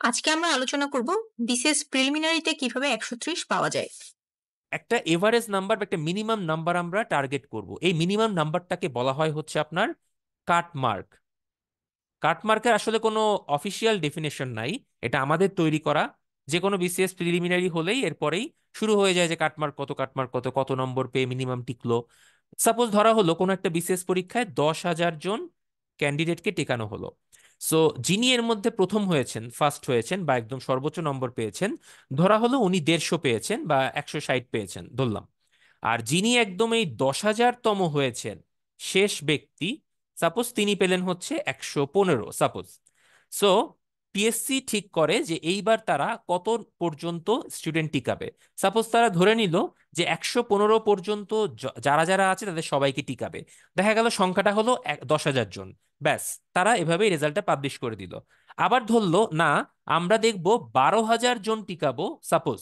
আজকে আমরা আলোচনা করব বিসিএস প্রিলিমিনারিতে কিভাবে 130 পাওয়া যায়। একটা এভারেজ নাম্বার বা একটা মিনিমাম নাম্বার আমরা টার্গেট করব। এই মিনিমাম নাম্বারটাকে বলা হয় হচ্ছে আপনার কাট মার্ক। কাট মার্কের আসলে কোনো অফিসিয়াল ডেফিনেশন নাই, এটা আমাদের তৈরি করা। যে কোনো বিসিএস প্রিলিমিনারি হলেই এরপরেই শুরু হয়ে যায় যে কাটমার্ক কত, কাটমার্ক কত, কত নম্বর পেয়ে মিনিমাম টিকলো। সাপোজ ধরা হলো কোনো একটা বিসিএস পরীক্ষায় 10,000 জন ক্যান্ডিডেটকে টেকানো হলো। সো যিনি এর মধ্যে প্রথম হয়েছেন, ফার্স্ট হয়েছেন বা একদম সর্বোচ্চ নম্বর পেয়েছেন, ধরা হলো উনি 150 পেয়েছেন বা 160 পেয়েছেন ধরলাম। আর যিনি একদম এই 10,000 তম হয়েছেন, শেষ ব্যক্তি, সাপোজ তিনি পেলেন হচ্ছে 115 সাপোজ। সো পিএসসি ঠিক করে যে এইবার তারা কত পর্যন্ত স্টুডেন্ট টিকাবে। সাপোজ তারা ধরে নিল যে 115 পর্যন্ত যারা যারা আছে তাদের সবাইকে টিকাবে। দেখা গেল সংখ্যাটা হলো 10,000 জন। ব্যাস, তারা এভাবেই রেজাল্টটা পাবলিশ করে দিল। আবার ধরলো না, আমরা দেখব 12,000 জন টিকাবো সাপোজ।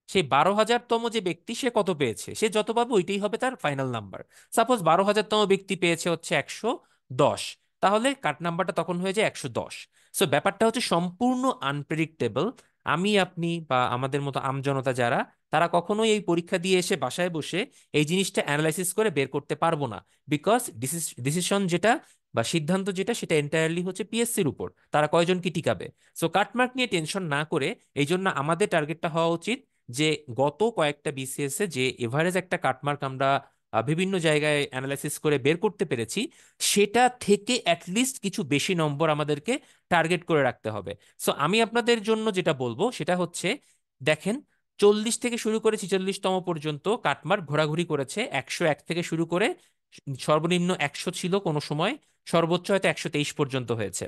সেই 12,000 তম যে ব্যক্তি সে কত পেয়েছে, সে যত পাবে ওইটাই হবে তার ফাইনাল নাম্বার। সাপোজ 12,000 তম ব্যক্তি পেয়েছে হচ্ছে 110, তাহলে কাট নাম্বারটা তখন হয়ে যায় 110। সো ব্যাপারটা হচ্ছে সম্পূর্ণ আনপ্রেডিক্টেবল। আমি, আপনি বা আমাদের মতো আমজনতা যারা, তারা কখনোই এই পরীক্ষা দিয়ে এসে বাসায় বসে এই জিনিসটা অ্যানালাইসিস করে বের করতে পারবো না। বিকজ ডিসিশন যেটা বা সিদ্ধান্ত যেটা, সেটা এন্টায়ারলি হচ্ছে পিএসসির উপর, তারা কয়জন কি টিকাবে। সো কাটমার্ক নিয়ে টেনশন না করে এই জন্য আমাদের টার্গেটটা হওয়া উচিত যে গত কয়েকটা বিসিএস এ যে এভারেজ একটা কাটমার্ক আমরা বিভিন্ন জায়গায় অ্যানালাইসিস করে বের করতে পেরেছি, সেটা থেকে অ্যাটলিস্ট কিছু বেশি নম্বর আমাদেরকে টার্গেট করে রাখতে হবে। সো আমি আপনাদের জন্য যেটা বলবো সেটা হচ্ছে, দেখেন, 40 থেকে শুরু করে 46 তম পর্যন্ত কাটমার্ক ঘোরাঘুরি করেছে। 101 থেকে শুরু করে সর্বনিম্ন 100 ছিল কোনো সময়, সর্বোচ্চ হয়তো 123 পর্যন্ত হয়েছে।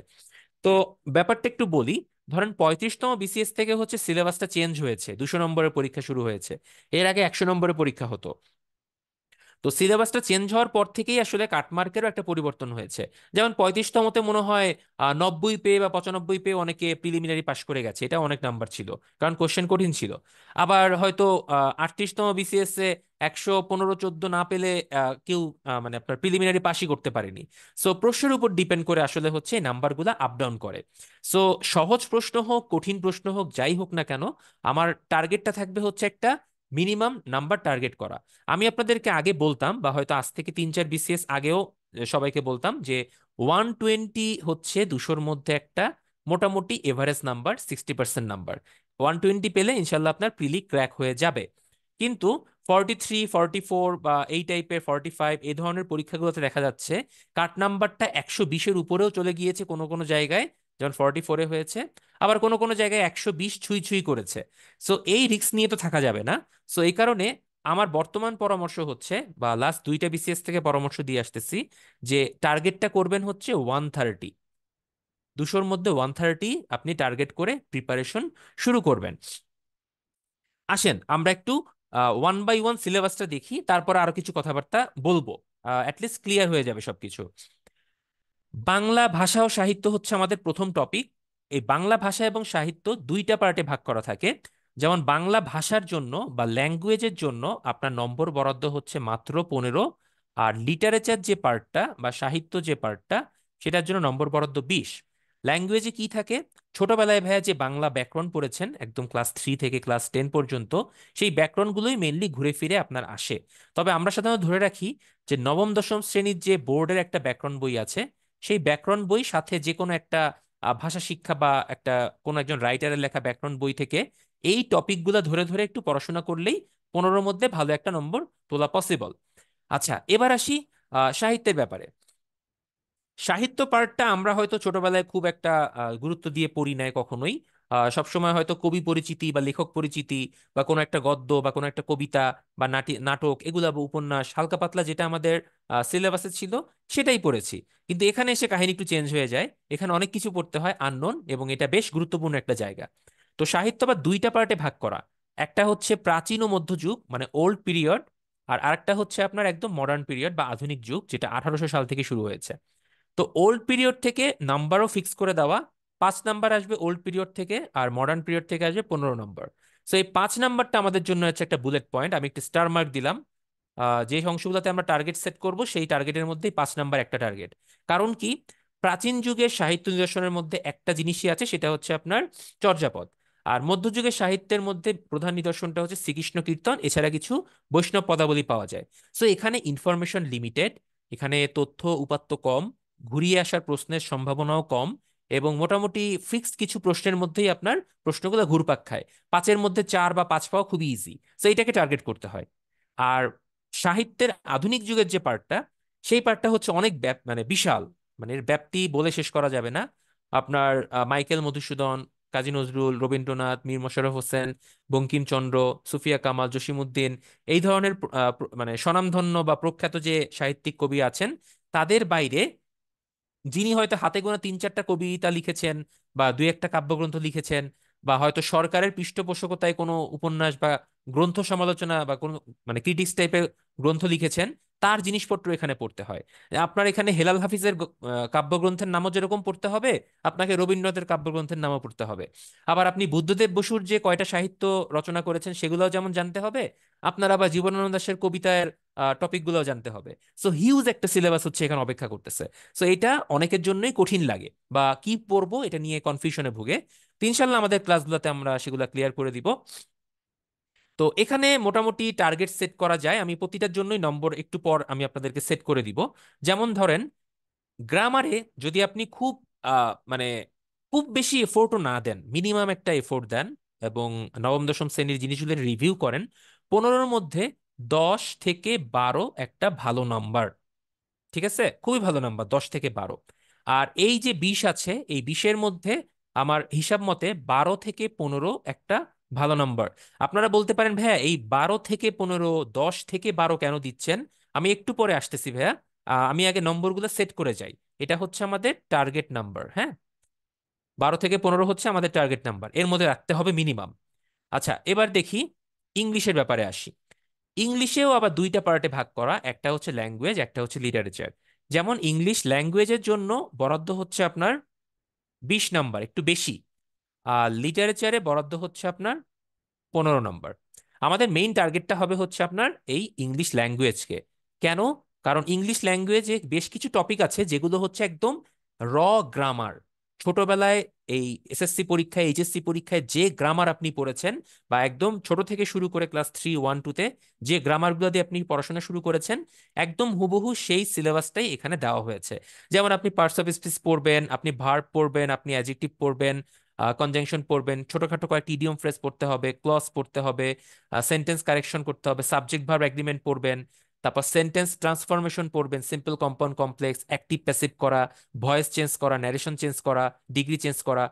তো ব্যাপারটা একটু বলি। ধরেন 35তম বিসিএস থেকে হচ্ছে সিলেবাসটা চেঞ্জ হয়েছে, 200 নম্বরের পরীক্ষা শুরু হয়েছে। এর আগে 100 নম্বরের পরীক্ষা হতো। তো সিলেবাসটা চেঞ্জ হওয়ার পর থেকেই আসলে কাটমার্কেরও একটা পরিবর্তন হয়েছে। যেমন 35তমতে মনে হয় 90 পেয়ে বা 95 পেয়ে অনেকে প্রিলিমিনারি পাশ করে গেছে, এটা অনেক নাম্বার ছিল, কারণ কোশ্চেন কঠিন ছিল। আবার হয়তো 38তম বিসিএস এ 115-14 না পেলে কেউ মানে আপনার প্রিলিমিনারি পাশই করতে পারেনি। সো প্রশ্নের উপর ডিপেন্ড করে আসলে হচ্ছে এই নাম্বারগুলো আপ ডাউন করে। সো সহজ প্রশ্ন হোক, কঠিন প্রশ্ন হোক, যাই হোক না কেন, আমার টার্গেটটা থাকবে হচ্ছে একটা মিনিমাম নাম্বার টার্গেট করা। আমি আপনাদেরকে আগে বলতাম, বা হয়তো আজ থেকে 3-4 বিসিএস আগেও সবাইকে বলতাম যে 120 হচ্ছে 200-র মধ্যে একটা মোটামুটি এভারেজ নাম্বার, 60% নাম্বার। 120 পেলে ইনশাল্লাহ আপনার প্রিলি ক্র্যাক হয়ে যাবে। কিন্তু 43, 44 বা এই টাইপের 45 এই ধরনের পরীক্ষাগুলোতে দেখা যাচ্ছে কাট নাম্বারটা 120-এর উপরেও চলে গিয়েছে কোনো কোনো জায়গায়, যেমন 44-এ হয়েছে। আবার কোনো কোনো জায়গায় 120 ছুঁই ছুঁই করেছে। সো এই রিস্ক নিয়ে তো থাকা যাবে না। সো এই কারণে আমার বর্তমান পরামর্শ হচ্ছে, বা লাস্ট 2টা বিসিএস থেকে পরামর্শ দিয়ে আসতেছি, যে টার্গেটটা করবেন হচ্ছে 130। 200-র মধ্যে 130 আপনি টার্গেট করে প্রিপারেশন শুরু করবেন। আসেন আমরা একটু ওয়ান বাই ওয়ান সিলেবাসটা দেখি, তারপর আরো কিছু কথাবার্তা বলবো, অ্যাটলিস্ট ক্লিয়ার হয়ে যাবে সবকিছু। বাংলা ভাষা ও সাহিত্য হচ্ছে আমাদের প্রথম টপিক। এই বাংলা ভাষা এবং সাহিত্য দুইটা পার্টে ভাগ করা থাকে। যেমন বাংলা ভাষার জন্য বা ল্যাঙ্গুয়েজের জন্য আপনার নম্বর বরাদ্দ হচ্ছে মাত্র 15। আর লিটারেচার যে পার্টটা বা সাহিত্য যে পার্টটা, সেটার জন্য নম্বর বরাদ্দ 20। ল্যাঙ্গুয়েজে কি থাকে? ছোটবেলায় ভাইয়া যে বাংলা ব্যাকরণ পড়েছেন একদম ক্লাস 3 থেকে ক্লাস 10 পর্যন্ত, সেই ব্যাকরণগুলোই মেনলি ঘুরে ফিরে আপনার আসে। তবে আমরা সাধারণত ধরে রাখি যে নবম দশম শ্রেণীর যে বোর্ডের একটা ব্যাকরণ বই আছে, সেই ব্যাকরণ বই সাথে যে কোনো একটা ভাষা শিক্ষা বা একটা কোনো একজন রাইটারের লেখা ব্যাকরণ বই থেকে এই টপিকগুলো ধরে ধরে একটু পড়াশোনা করলেই 15-র মধ্যে ভালো একটা নম্বর তোলা পসিবল। আচ্ছা, এবার আসি সাহিত্যের ব্যাপারে। সাহিত্য পার্টটা আমরা হয়তো ছোটবেলায় খুব একটা গুরুত্ব দিয়ে পড়ি নাই কখনোই। সবসময় হয়তো কবি পরিচিতি বা লেখক পরিচিতি বা কোনো একটা গদ্য বা কোনো একটা কবিতা বা নাটক, এগুলা বা উপন্যাস, হালকা পাতলা যেটা আমাদের সিলেবাসে ছিল সেটাই পড়েছি। কিন্তু এখানে এসে কাহিনী একটু চেঞ্জ হয়ে যায়, এখানে অনেক কিছু পড়তে হয় আননোন, এবং এটা বেশ গুরুত্বপূর্ণ একটা জায়গা। তো সাহিত্য বা দুইটা পার্টে ভাগ করা। একটা হচ্ছে প্রাচীন ও মধ্যযুগ মানে ওল্ড পিরিয়ড, আর আরেকটা হচ্ছে আপনার একদম মডার্ন পিরিয়ড বা আধুনিক যুগ, যেটা 1800 সাল থেকে শুরু হয়েছে। তো ওল্ড পিরিয়ড থেকে নাম্বারও ফিক্স করে দেওয়া। 5 নাম্বার আসবে ওল্ড পিরিয়ড থেকে, আর মডার্ন পিরিয়ড থেকে আসবে 15 নম্বর। সো এই 5 নাম্বারটা আমাদের জন্য হচ্ছে একটা বুলেট পয়েন্ট, আমি একটা স্টার মার্ক দিলাম। যে অংশগুলোতে আমরা টার্গেট সেট করব সেই টার্গেটের মধ্যেই 5 নাম্বার একটা টার্গেট। কারণ কি? প্রাচীন যুগের সাহিত্য নিদর্শনের মধ্যে একটা জিনিসই আছে, সেটা হচ্ছে আপনার চর্যাপদ। আর মধ্যযুগের সাহিত্যের মধ্যে প্রধান নিদর্শনটা হচ্ছে শ্রীকৃষ্ণ কীর্তন, এছাড়া কিছু বৈষ্ণব পদাবলী পাওয়া যায়। সো এখানে ইনফরমেশন লিমিটেড, এখানে তথ্য উপাত্ত কম, ঘুরিয়ে আসার প্রশ্নের সম্ভাবনাও কম, এবং মোটামুটি ফিক্সড কিছু প্রশ্নের মধ্যেই আপনার প্রশ্নগুলো ঘুরপাক খায়। পাঁচের মধ্যে চার বা পাঁচ পাওয়া খুবই ইজি, সো এইটাকে টার্গেট করতে হয়। আর সাহিত্যের আধুনিক যুগের যে পার্টটা, সেই পার্টটা হচ্ছে অনেক মানে বিশাল, মানে এর ব্যাপ্তি বলে শেষ করা যাবে না। আপনার মাইকেল মধুসূদন, কাজী নজরুল, রবীন্দ্রনাথ, মীর মশাররফ হোসেন, বঙ্কিমচন্দ্র, সুফিয়া কামাল, জসিমউদ্দিন, এই ধরনের মানে স্বনামধন্য বা প্রখ্যাত যে সাহিত্যিক কবি আছেন, তাদের বাইরে যিনি হয়তো হাতে গোনা তিন চারটা কবিতা লিখেছেন বা দুই একটা কাব্যগ্রন্থ লিখেছেন, বা হয়তো সরকারের পৃষ্ঠপোষকতায় কোনো উপন্যাস বা গ্রন্থ সমালোচনা বা কোনো মানে ক্রিটিক্স টাইপের গ্রন্থ লিখেছেন, তার জিনিসপত্র এখানে পড়তে হয়। আপনার এখানে হেলাল হাফিজের কাব্যগ্রন্থের নামও যেরকম পড়তে হবে, আপনাকে রবীন্দ্রনাথের কাব্যগ্রন্থের নামও পড়তে হবে। আবার আপনি বুদ্ধদেব বসুর যে কয়টা সাহিত্য রচনা করেছেন সেগুলোও যেমন জানতে হবে, আপনার আবার জীবনানন্দ দাশের কবিতার টপিকগুলোও জানতে হবে। সো হিউজ একটা সিলেবাস হচ্ছে এখানে অপেক্ষা করতেছে। সো এটা অনেকের জন্যই কঠিন লাগে, বা কি পড়বো এটা নিয়ে কনফিউশনে ভুগে। তো ইনশাল্লাহ আমাদের ক্লাসগুলোতে আমরা সেগুলো ক্লিয়ার করে দিব। তো এখানে মোটামুটি টার্গেট সেট করা যায়, আমি প্রতিটার জন্যই নম্বর একটু পর আমি আপনাদেরকে সেট করে দিব। যেমন ধরেন, গ্রামারে যদি আপনি খুব মানে খুব বেশি এফোর্টও না দেন, মিনিমাম একটা এফোর্ট দেন, এবং নবম দশম শ্রেণীর জিনিসগুলো রিভিউ করেন, 15-র মধ্যে 10 থেকে 12 একটা ভালো নাম্বার। ঠিক আছে, খুবই ভালো নাম্বার 10 থেকে 12। আর এই যে 20 আছে, এই 20-এর মধ্যে আমার হিসাব মতে 12 থেকে 15 একটা ভালো নাম্বার। আপনারা বলতে পারেন, ভাইয়া এই 12 থেকে 15, 10 থেকে 12 কেন দিচ্ছেন? আমি একটু পরে আসতেছি ভাইয়া। আমি আগে নম্বরগুলো সেট করে যাই। এটা হচ্ছে আমাদের টার্গেট নাম্বার, হ্যাঁ। 12 থেকে 15 হচ্ছে আমাদের টার্গেট নাম্বার, এর মধ্যে রাখতে হবে মিনিমাম। আচ্ছা, এবার দেখি ইংলিশের ব্যাপারে আসি। ইংলিশেও আবার দুইটা পার্টে ভাগ করা, একটা হচ্ছে ল্যাঙ্গুয়েজ, একটা হচ্ছে লিটারেচার। যেমন ইংলিশ ল্যাঙ্গুয়েজের জন্য বরাদ্দ হচ্ছে আপনার 20 নাম্বার, একটু বেশি। আর লিটারেচারে বরাদ্দ হচ্ছে আপনার 15 নম্বর। আমাদের মেইন টার্গেটটা হবে হচ্ছে আপনার এই ইংলিশ ল্যাঙ্গুয়েজকে। কেন? কারণ ইংলিশ ল্যাঙ্গুয়েজে বেশ কিছু টপিক আছে যেগুলো হচ্ছে একদম র গ্রামার। ছোটবেলায় এই এসএসসি পরীক্ষায়, এইচএসসি পরীক্ষায় যে গ্রামার আপনি পড়েছেন, বা একদম ছোট থেকে শুরু করে ক্লাস 3, 1, 2-তে যে গ্রামারগুলো দিয়ে আপনি পড়াশোনা শুরু করেছেন, একদম হুবহু সেই সিলেবাসটাই এখানে দেওয়া হয়েছে। যেমন আপনি পার্টস অফ স্পিচ পড়বেন, আপনি ভার্ব পড়বেন, আপনি অ্যাডজেক্টিভ পড়বেন, কনজাংশন পড়বেন, ছোটখাটো কয়েকটি ইডিয়ম ফ্রেজ পড়তে হবে, ক্লজ পড়তে হবে, সেন্টেন্স কারেকশন করতে হবে, সাবজেক্ট ভার্ব এগ্রিমেন্ট পড়বেন, তারপর সেন্টেন্স ট্রান্সফরমেশন পড়বেন, simple compound complex, active passive করা, ভয়েস চেঞ্জ করা, ন্যারেশন চেঞ্জ করা, ডিগ্রি চেঞ্জ করা,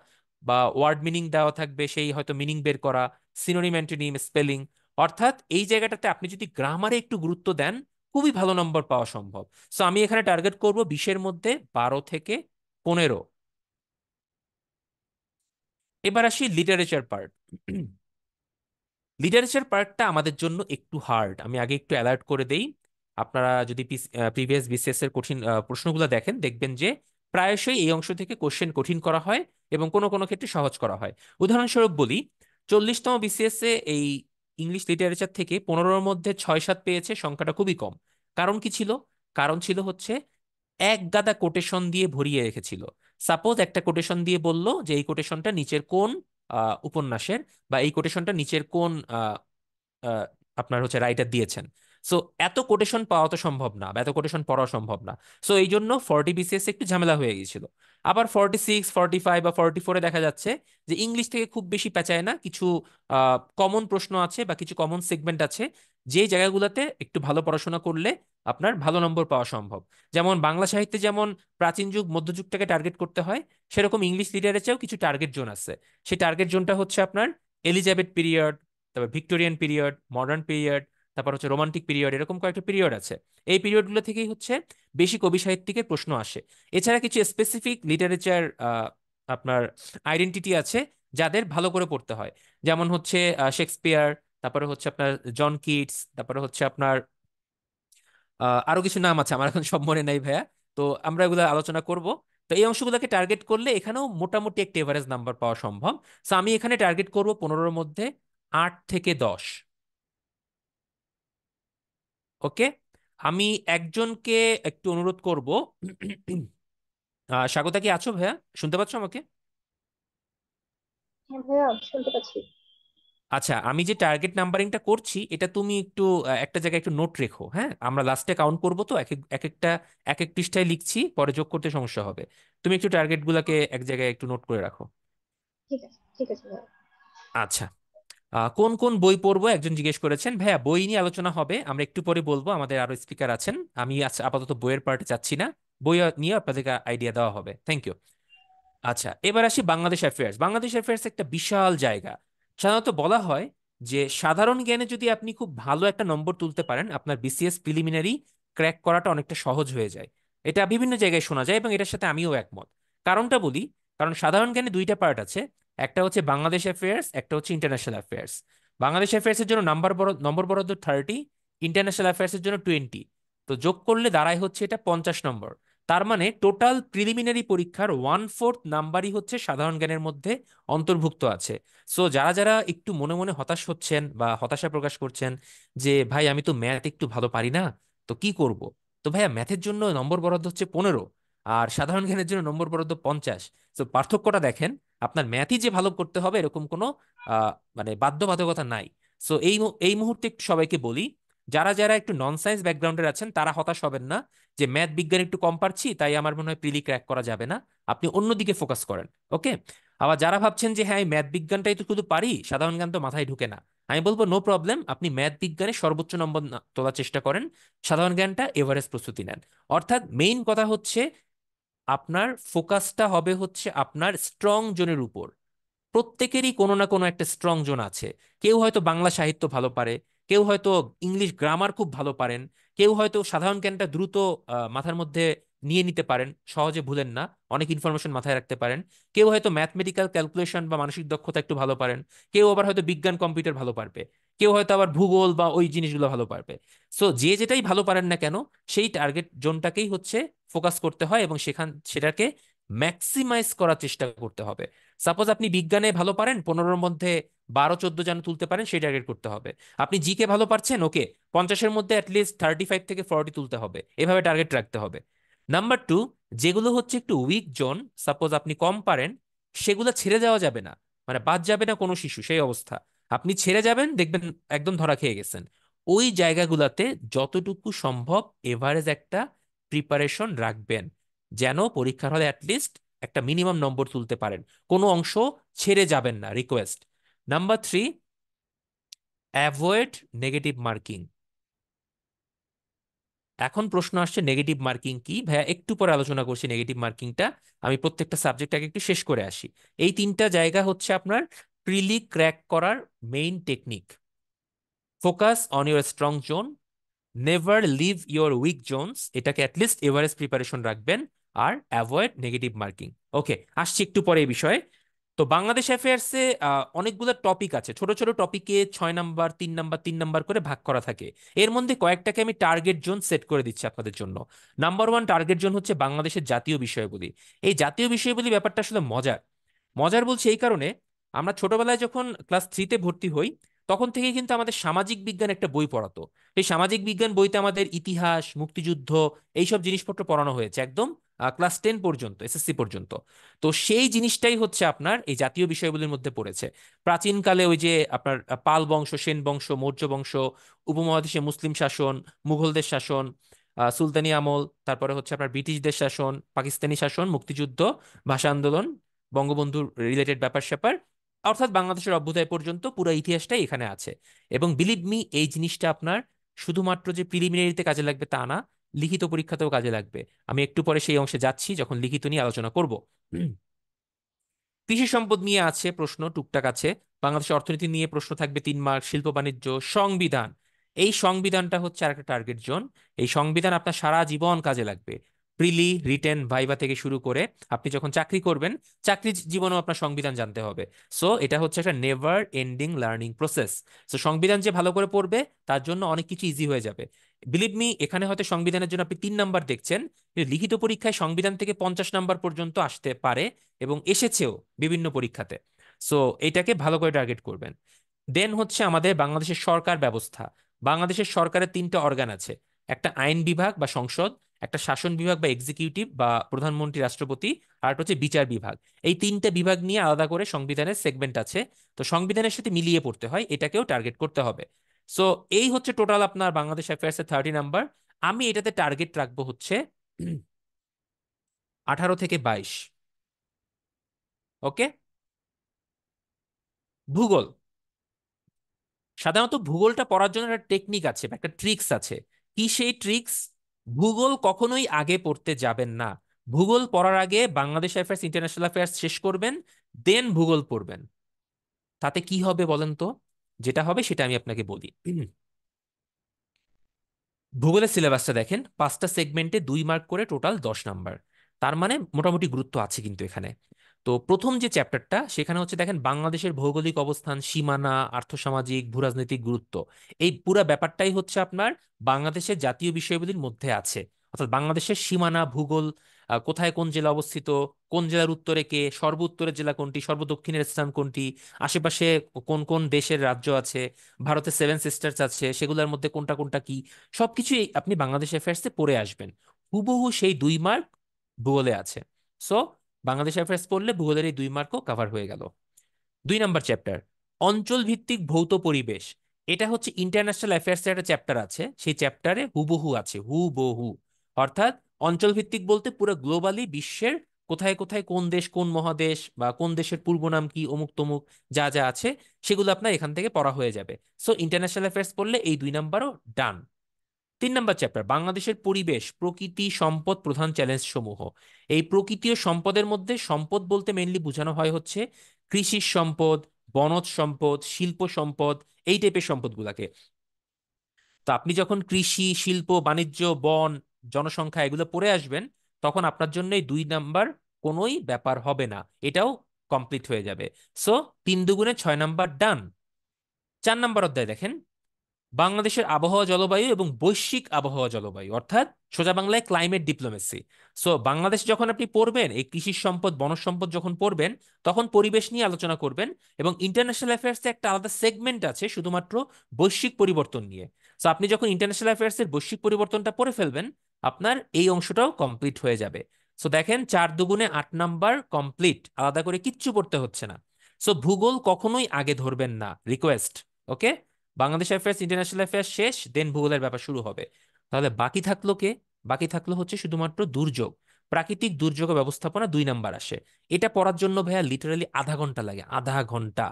বা ওয়ার্ড মিনিং দেওয়া থাকবে সেই হয়তো মিনিং বের করা, সিনোনিম অ্যান্টোনিম, স্পেলিং। অর্থাৎ এই জায়গাটাতে আপনি যদি গ্রামারে একটু গুরুত্ব দেন, খুবই ভালো নম্বর পাওয়া সম্ভব। সো আমি এখানে টার্গেট করব 20-এর মধ্যে 12 থেকে 15। এবার আসি লিটারেচার পার্ট। লিটারেচার পার্টটা আমাদের জন্য একটু হার্ড, আমি আগে একটু অ্যালার্ট করে দেই। আপনারা যদি প্রিভিয়াস বিসিএস এর কঠিন প্রশ্নগুলো দেখেন, দেখবেন যে প্রায়শই এই অংশ থেকে কোশ্চেন কঠিন করা হয়, এবং কোনো কোনো ক্ষেত্রে সহজ করা হয়। উদাহরণস্বরূপ বলি, 40তম বিসিএস এ এই ইংলিশ লিটারেচার থেকে 15-র মধ্যে 6-7 পেয়েছে, সংখ্যাটা খুবই কম। কারণ কি ছিল? কারণ ছিল হচ্ছে এক গাদা কোটেশন দিয়ে ভরিয়ে রেখেছিল। সাপোজ একটা কোটেশন দিয়ে বলল যে এই কোটেশনটা নিচের কোন উপন্যাসের, বা এই কোটেশনটা নিচের কোন আহ, আপনার হচ্ছে রাইটার দিয়েছেন। সো এত কোটেশন পাওয়া তো সম্ভব না, বা এত কোটেশন পড়া সম্ভব না। সো এই জন্য 40 বিসিএস একটু ঝামেলা হয়ে গিয়েছিল। আবার 46, 45 বা 44-এ দেখা যাচ্ছে যে ইংলিশ থেকে খুব বেশি পেঁচায় না, কিছু কমন প্রশ্ন আছে বা কিছু কমন সেগমেন্ট আছে, যে জায়গাগুলোতে একটু ভালো পড়াশোনা করলে আপনার ভালো নম্বর পাওয়া সম্ভব। যেমন বাংলা সাহিত্যে যেমন প্রাচীন যুগ মধ্যযুগটাকে টার্গেট করতে হয়, সেরকম ইংলিশ লিটারেচারেও কিছু টার্গেট জোন আছে। সেই টার্গেট জোনটা হচ্ছে আপনার এলিজাবেথ পিরিয়ড, তারপর ভিক্টোরিয়ান পিরিয়ড, মডার্ন পিরিয়ড, তারপর হচ্ছে রোমান্টিক পিরিয়ড, এরকম কয়েকটা পিরিয়ড আছে। এই পিরিয়ডগুলো থেকেই হচ্ছে বেশি কবি সাহিত্যিকের প্রশ্ন আসে। এছাড়া কিছু স্পেসিফিক লিটারেচার আপনার আইডেন্টিটি আছে যাদের ভালো করে পড়তে হয়। যেমন হচ্ছে শেক্সপিয়ার, তারপরে হচ্ছে আপনার জন কিটস, তারপরে হচ্ছে আপনার আরো কিছু নাম আছে, আমার এখন সব মনে নাই ভাইয়া। তো আমরা এগুলো আলোচনা করব। তো এই অংশগুলোকে টার্গেট করলে এখানেও মোটামুটি একটা এভারেজ নাম্বার পাওয়া সম্ভব। সো আমি এখানে টার্গেট করব 15-র মধ্যে 8 থেকে 10। ওকে। আমি একজনকে একটু অনুরোধ করব, স্বাগতা কি আছো ভাইয়া? শুনতে পাচ্ছ আমাকে? হ্যাঁ ভাইয়া, শুনতে পাচ্ছি। আচ্ছা, আমি যে টার্গেট নাম্বারিংটা করছি এটা তুমি একটু একটা জায়গায় একটু নোট রেখো, হ্যাঁ? আমরা লাস্টে কাউন্ট করবো, তো এক এক পৃষ্ঠায় লিখছি, পরে যোগ করতে সমস্যা হবে। তুমি একটু টার্গেট গুলাকে এক জায়গায় একটু নোট করে রাখো। ঠিক আছে, ঠিক আছে ভাইয়া। আচ্ছা, কোন কোন বই পড়বো একজন জিজ্ঞেস করেছেন। ভাইয়া বই নিয়ে আলোচনা হবে, আমরা একটু পরে বলবো, আমাদের আরো স্পিকার আছেন। আমি আপাতত বইয়ের পার্টে যাচ্ছি না, বই নিয়ে আপনাদেরকে আইডিয়া দেওয়া হবে। Thank you. আচ্ছা, এবার আসি বাংলাদেশ অ্যাফেয়ার্স। বাংলাদেশ অ্যাফেয়ার্স একটা বিশাল জায়গা। সাধারণত বলা হয় যে সাধারণ জ্ঞানে যদি আপনি খুব ভালো একটা নম্বর তুলতে পারেন, আপনার বিসিএস প্রিলিমিনারি ক্র্যাক করাটা অনেকটা সহজ হয়ে যায়। এটা বিভিন্ন জায়গায় শোনা যায় এবং এটার সাথে আমিও একমত। কারণটা বলি, কারণ সাধারণ জ্ঞানে দুইটা পার্ট আছে। একটা হচ্ছে বাংলাদেশ অ্যাফেয়ার্স, একটা হচ্ছে ইন্টারন্যাশনাল অ্যাফেয়ার্স। বাংলাদেশ অ্যাফেয়ার্সের জন্য নম্বর বরাদ্দ 30, ইন্টারন্যাশনাল অ্যাফেয়ার্সের জন্য 20। তো যোগ করলে দাঁড়ায় হচ্ছে এটা 50 নম্বর। তার মানে টোটাল প্রিলিমিনারি পরীক্ষার 1/4 নাম্বারই হচ্ছে সাধারণ জ্ঞানের মধ্যে অন্তর্ভুক্ত আছে। সো যারা যারা একটু মনে মনে হতাশ হচ্ছেন বা হতাশা প্রকাশ করছেন যে ভাই আমি তো ম্যাথ একটু ভালো পারি না, তো কি করব? তো ভাইয়া ম্যাথের জন্য নম্বর বরাদ্দ হচ্ছে 15, আর সাধারণ জ্ঞানের জন্য নম্বর বরাদ্দ 50। তো পার্থক্যটা দেখেন, আপনার ম্যাথই যে ভালো করতে হবে এরকম কোনো আহ মানে বাধ্যবাধকতা নাই। সো এই মুহূর্তে একটু সবাইকে বলি, যারা যারা একটু নন সায়েন্স ব্যাকগ্রাউন্ডের আছেন তারা হতাশ হবেন না যে ম্যাথ বিজ্ঞান একটু কম পারছি তাই আমার মনে হয় প্রিলি ক্র্যাক করা যাবে না। আপনি অন্যদিকে ফোকাস করেন। ওকে। আবার যারা ভাবছেন যে হ্যাঁ ম্যাথ বিজ্ঞানটাই তো শুধু পারি, সাধারণ জ্ঞান তো মাথায় ঢুকে না, আমি বলবো নো প্রবলেম, আপনি ম্যাথ বিজ্ঞানে সর্বোচ্চ নম্বর তোলার চেষ্টা করেন, সাধারণ জ্ঞানটা এভারেজ প্রস্তুতি নেন। অর্থাৎ মেইন কথা হচ্ছে আপনার ফোকাসটা হবে হচ্ছে আপনার স্ট্রং জোনের উপর। প্রত্যেকেরই কোনো না কোনো একটা স্ট্রং জোন আছে। কেউ হয়তো বাংলা সাহিত্য ভালো পারে, কেউ হয়তো ইংলিশ গ্রামার খুব ভালো পারেন, কেউ হয়তো সাধারণ জ্ঞানটা দ্রুত মাথার মধ্যে নিয়ে নিতে পারেন, সহজে ভুলেন না, অনেক ইনফরমেশন মাথায় রাখতে পারেন। কেউ হয়তো ম্যাথমেটিক্যাল ক্যালকুলেশন বা মানসিক দক্ষতা একটু ভালো পারেন, কেউ আবার হয়তো বিজ্ঞান কম্পিউটার ভালো পারবে, কেউ হয়তো আবার ভূগোল বা ওই জিনিসগুলো ভালো পারবে। সো যে যেটাই ভালো পারেন না কেন, সেই টার্গেট জোনটাকেই হচ্ছে ফোকাস করতে হয় এবং সেটাকে ম্যাক্সিমাইজ করার চেষ্টা করতে হবে। সাপোজ আপনি বিজ্ঞানে ভালো পারেন, 15-র মধ্যে 12-14 যেন তুলতে পারেন সেই টার্গেট করতে হবে। আপনি জিকে ভালো পারছেন, ওকে, 50-এর মধ্যে অ্যাটলিস্ট 35 থেকে 40 তুলতে হবে, এভাবে টার্গেট রাখতে হবে। নাম্বার টু, যেগুলো হচ্ছে একটু উইক জোন, সাপোজ আপনি কম পারেন, সেগুলো ছেড়ে যাওয়া যাবে না। মানে বাদ যাবে না কোনো শিশু, সেই অবস্থা। আপনি ছেড়ে যাবেন দেখবেন একদম ধরা খেয়ে গেছেন। ওই জায়গাগুলোতে যতটুকু সম্ভব এভারেজ একটা প্রিপারেশন রাখবেন, যেন পরীক্ষার হলে অ্যাটলিস্ট একটা মিনিমাম নম্বর তুলতে পারেন। কোনো অংশ ছেড়ে যাবেন না, request. Number three, avoid negative marking. এখন প্রশ্ন আসছে নেগেটিভ মার্কিং কি ভাইয়া, একটু পরে আলোচনা করছি নেগেটিভ মার্কিংটা। আমি প্রত্যেকটা সাবজেক্টটাকে একটু শেষ করে আসি। এই তিনটা জায়গা হচ্ছে আপনার প্রিলি ক্র্যাক করার main technique. Focus on your strong zone, never leave your weak zones, এটাকে অ্যাটলিস্ট এভারেজ প্রিপারেশন রাখবেন, আর অ্যাভয়েড নেগেটিভ মার্কিং। ওকে, আসছি একটু পরে এই বিষয়ে। তো বাংলাদেশ অ্যাফেয়ার্সে অনেকগুলো টপিক আছে, ছোট ছোট টপিকে 6 নাম্বার 3 নাম্বার 3 নাম্বার করে ভাগ করা থাকে। এর মধ্যে কয়েকটাকে আমি টার্গেট জোন সেট করে দিচ্ছি আপনাদের জন্য। নাম্বার 1 টার্গেট জোন হচ্ছে বাংলাদেশের জাতীয় বিষয়গুলি। এই জাতীয় বিষয়গুলি ব্যাপারটা আসলে মজার। মজার বলছি এই কারণে, আমরা ছোটবেলায় যখন ক্লাস 3-তে ভর্তি হই তখন থেকে কিন্তু আমাদের সামাজিক বিজ্ঞান একটা বই পড়াতো। এই সামাজিক বিজ্ঞান বইতে আমাদের ইতিহাস, মুক্তিযুদ্ধ, এইসব জিনিসপত্র পড়ানো হয়েছে একদম ক্লাস 10 পর্যন্ত, এসএসসি পর্যন্ত। তো সেই জিনিসটাই হচ্ছে আপনার এই জাতীয় বিষয়গুলির মধ্যে পড়েছে। প্রাচীনকালে ওই যে আপনার পাল বংশ, সেন বংশ, মৌর্য বংশ, উপমহাদেশে মুসলিম শাসন, মুঘলদের শাসন, সুলতানি আমল, তারপরে হচ্ছে আপনার ব্রিটিশদের শাসন, পাকিস্তানি শাসন, মুক্তিযুদ্ধ, ভাষা আন্দোলন, বঙ্গবন্ধুর রিলেটেড ব্যাপার স্যাপার, অর্থাৎ বাংলাদেশের অভ্যুদয় পর্যন্ত পুরো ইতিহাসটাই এখানে আছে। এবং বিলিভ মি, এই জিনিসটা আপনার শুধুমাত্র যে প্রিলিমিনারিতে কাজে লাগবে তা না, লিখিত পরীক্ষাতেও কাজে লাগবে। আমি একটু পরে সেই অংশে যাচ্ছি যখন লিখিত নিয়ে আলোচনা করব। কৃষি সম্পদ নিয়ে আছে প্রশ্ন টুকটাক আছে, বাংলাদেশের অর্থনীতি নিয়ে প্রশ্ন থাকবে 3 মার্ক, শিল্প বাণিজ্য, সংবিধান। এই সংবিধানটা হচ্ছে আরেকটা টার্গেট জোন। এই সংবিধান আপনার সারা জীবন কাজে লাগবে, প্রিলি, রিটেন, ভাইবা থেকে শুরু করে আপনি যখন চাকরি করবেন, চাকরি জীবনেও আপনার সংবিধান জানতে হবে। সো এটা হচ্ছে একটা never ending learning process. So সংবিধান যে ভালো করে পড়বে তার জন্য অনেক কিছু ইজি হয়ে যাবে। বিলিভ মি, এখানে হয়তো সংবিধানের জন্য আপনি 3 নাম্বার দেখছেন, কিন্তু লিখিত পরীক্ষায় সংবিধান থেকে 50 নাম্বার পর্যন্ত আসতে পারে এবং এসেছেও বিভিন্ন পরীক্ষাতে। সো এটাকে ভালো করে টার্গেট করবেন। দেন হচ্ছে আমাদের বাংলাদেশের সরকার ব্যবস্থা। বাংলাদেশের সরকারের 3টা অর্গান আছে, একটা আইন বিভাগ বা সংসদ, একটা শাসন বিভাগ বা এক্সিকিউটিভ বা প্রধানমন্ত্রী রাষ্ট্রপতি, আর একটা হচ্ছে বিচার বিভাগ। এই তিনটে বিভাগ নিয়ে আলাদা করে সংবিধানের সেগমেন্ট আছে। তো সংবিধানের সাথে মিলিয়ে পড়তে হয়, এটাকেও টার্গেট করতে হবে। সো এই হচ্ছে টোটাল আপনার বাংলাদেশ অ্যাফেয়ার্সের 30 নাম্বার। আমি এটাতে টার্গেট রাখবো হচ্ছে 18 থেকে 22। ওকে। ভূগোল। সাধারণত ভূগোলটা পড়ার জন্য একটা টেকনিক আছে বা একটা ট্রিক্স আছে। কি সেই ট্রিক্স? ভূগোল কখনোই আগে পড়তে যাবেন না। ভূগোল পড়ার আগে বাংলাদেশ অ্যাফেয়ার্স, ইন্টারন্যাশনাল অ্যাফেয়ার্স শেষ করবেন, দেন ভূগোল পড়বেন। তাতে কি হবে বলেন তো? যেটা হবে সেটা আমি আপনাকে বলি। ভূগোলের সিলেবাসটা দেখেন, 5টা সেগমেন্টে 2 মার্ক করে, টোটাল 10 নাম্বার। তার মানে মোটামুটি গুরুত্ব আছে কিন্তু এখানে। তো প্রথম যে চ্যাপ্টারটা, সেখানে হচ্ছে দেখেন বাংলাদেশের ভৌগোলিক অবস্থান, সীমানা, আর্থসামাজিক, ভূরাজনৈতিক গুরুত্ব। এই পুরা ব্যাপারটাই হচ্ছে আপনার বাংলাদেশের জাতীয় বিষয়গুলির মধ্যে আছে। অর্থাৎ বাংলাদেশের সীমানা, ভূগোল, কোথায় কোন জেলা অবস্থিত, কোন জেলার উত্তরে কে, সর্ব উত্তরের জেলা কোনটি, সর্বদক্ষিণের স্থান কোনটি, আশেপাশে কোন কোন দেশের রাজ্য আছে, ভারতের 7 সিস্টার্স আছে, সেগুলোর মধ্যে কোনটা কোনটা কি, সবকিছুই আপনি বাংলাদেশ অ্যাফেয়ার্সে পড়ে আসবেন। হুবহু সেই 2 মার্ক ভূগোলে আছে। সো বাংলাদেশ অ্যাফেয়ার্স পড়লে ভূগোলের এই 2 মার্কও কভার হয়ে গেল। 2 নাম্বার চ্যাপ্টার, অঞ্চল ভিত্তিক ভৌত পরিবেশ। এটা হচ্ছে ইন্টারন্যাশনাল অ্যাফেয়ার্স এর একটা চ্যাপ্টার আছে, সেই চ্যাপ্টারে হুবহু আছে, হুবহু। অর্থাৎ অঞ্চল ভিত্তিক বলতে পুরো গ্লোবালি বিশ্বের কোথায় কোথায় কোন দেশ, কোন মহাদেশ, বা কোন দেশের পূর্ব নাম কি, অমুক তমুক, যা যা আছে সেগুলো আপনার এখান থেকে পড়া হয়ে যাবে। সো ইন্টারন্যাশনাল অ্যাফেয়ার্স পড়লে এই 2 নাম্বারও ডান। 3 নাম্বার চ্যাপ্টার, বাংলাদেশের পরিবেশ, প্রকৃতি, সম্পদ, প্রধান চ্যালেঞ্জ সমূহ। এই প্রকৃতি ও সম্পদের মধ্যে সম্পদ বলতে মেইনলি বোঝানো হয় হচ্ছে কৃষির সম্পদ, বনজ সম্পদ, শিল্প সম্পদ, এই টাইপের সম্পদগুলাকে। তো আপনি যখন কৃষি, শিল্প, বাণিজ্য, বন, জনসংখ্যা এগুলো পড়ে আসবেন, তখন আপনার জন্য এই 2 নাম্বার কোনোই ব্যাপার হবে না, এটাও কমপ্লিট হয়ে যাবে। সো 3 দুগুণে 6 নাম্বার ডান। 4 নাম্বার অধ্যায় দেখেন, বাংলাদেশের আবহাওয়া জলবায়ু এবং বৈশ্বিক আবহাওয়া জলবায়ু, অর্থাৎ সোজা বাংলায় ক্লাইমেট ডিপ্লোমেসি। সো বাংলাদেশ যখন আপনি পড়বেন, এই কৃষি সম্পদ, বনজ সম্পদ যখন পড়বেন, তখন পরিবেশ নিয়ে আলোচনা করবেন। এবং ইন্টারন্যাশনাল অ্যাফেয়ার্সে একটা আলাদা সেগমেন্ট আছে শুধুমাত্র বৈশ্বিক পরিবর্তন নিয়ে। সো আপনি যখন ইন্টারন্যাশনাল অ্যাফেয়ার্সের বৈশ্বিক পরিবর্তনটা পড়ে ফেলবেন, আপনার এই অংশটাও কমপ্লিট হয়ে যাবে। সো দেখেন 4 দুগুণে 8 নাম্বার কমপ্লিট, আলাদা করে কিচ্ছু পড়তে হচ্ছে না। সো ভূগোল কখনোই আগে ধরবেন না, রিকোয়েস্ট। ওকে। বাংলাদেশ অ্যাফেয়ার্স, ইন্টারন্যাশনাল অ্যাফেয়ার্স শেষ, দেন ভূগোলের ব্যাপার শুরু হবে। তাহলে বাকি থাকলো কে? বাকি থাকলো হচ্ছে শুধুমাত্র দুর্যোগ, প্রাকৃতিক দুর্যোগ ব্যবস্থাপনা, 2 নাম্বার আসে। এটা পড়ার জন্য ভাইয়া লিটারালি আধা ঘন্টা লাগে, আধা ঘন্টা।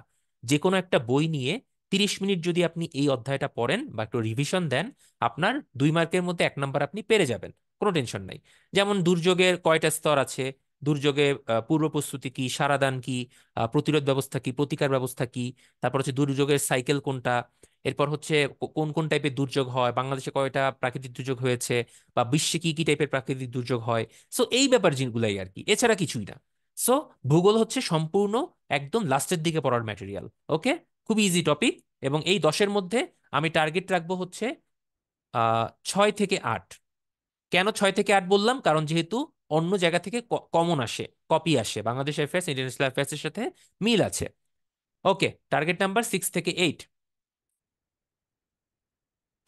যে কোনো একটা বই নিয়ে 30 মিনিট যদি আপনি এই অধ্যায়টা পড়েন বা একটু রিভিশন দেন, আপনার 2 মার্কের মধ্যে 1 নাম্বার আপনি পেরে যাবেন, কোনো টেনশন নাই। যেমন দুর্যোগের কয়টা স্তর আছে, দুর্যোগে পূর্ব প্রস্তুতি কি, সারাদান কি, প্রতিরোধ ব্যবস্থা কি, প্রতিকার ব্যবস্থা কি, তারপর হচ্ছে দুর্যোগের সাইকেল কোনটা, এরপর হচ্ছে কোন কোন টাইপের দুর্যোগ হয়, বাংলাদেশে কয়টা প্রাকৃতিক দুর্যোগ হয়েছে, বা বিশ্বে কি কি টাইপের প্রাকৃতিক দুর্যোগ হয়। সো এই ব্যাপার জিনিসগুলাই আর কি, এছাড়া কিছুই না। সো ভূগোল হচ্ছে সম্পূর্ণ একদম লাস্টের দিকে পড়ার ম্যাটেরিয়াল। ওকে। খুব ইজি টপিক। এবং এই 10-এর মধ্যে আমি টার্গেট রাখবো হচ্ছে 6 থেকে 8। কেন 6 থেকে 8 বললাম? কারণ যেহেতু অন্য জায়গা থেকে কমন আসে, কপি আসে, বাংলাদেশ অ্যাফেয়ার্স, ইন্টারন্যাশনাল অ্যাফেয়ার্সের সাথে মিল আছে। ওকে, টার্গেট নাম্বার 6 থেকে 8।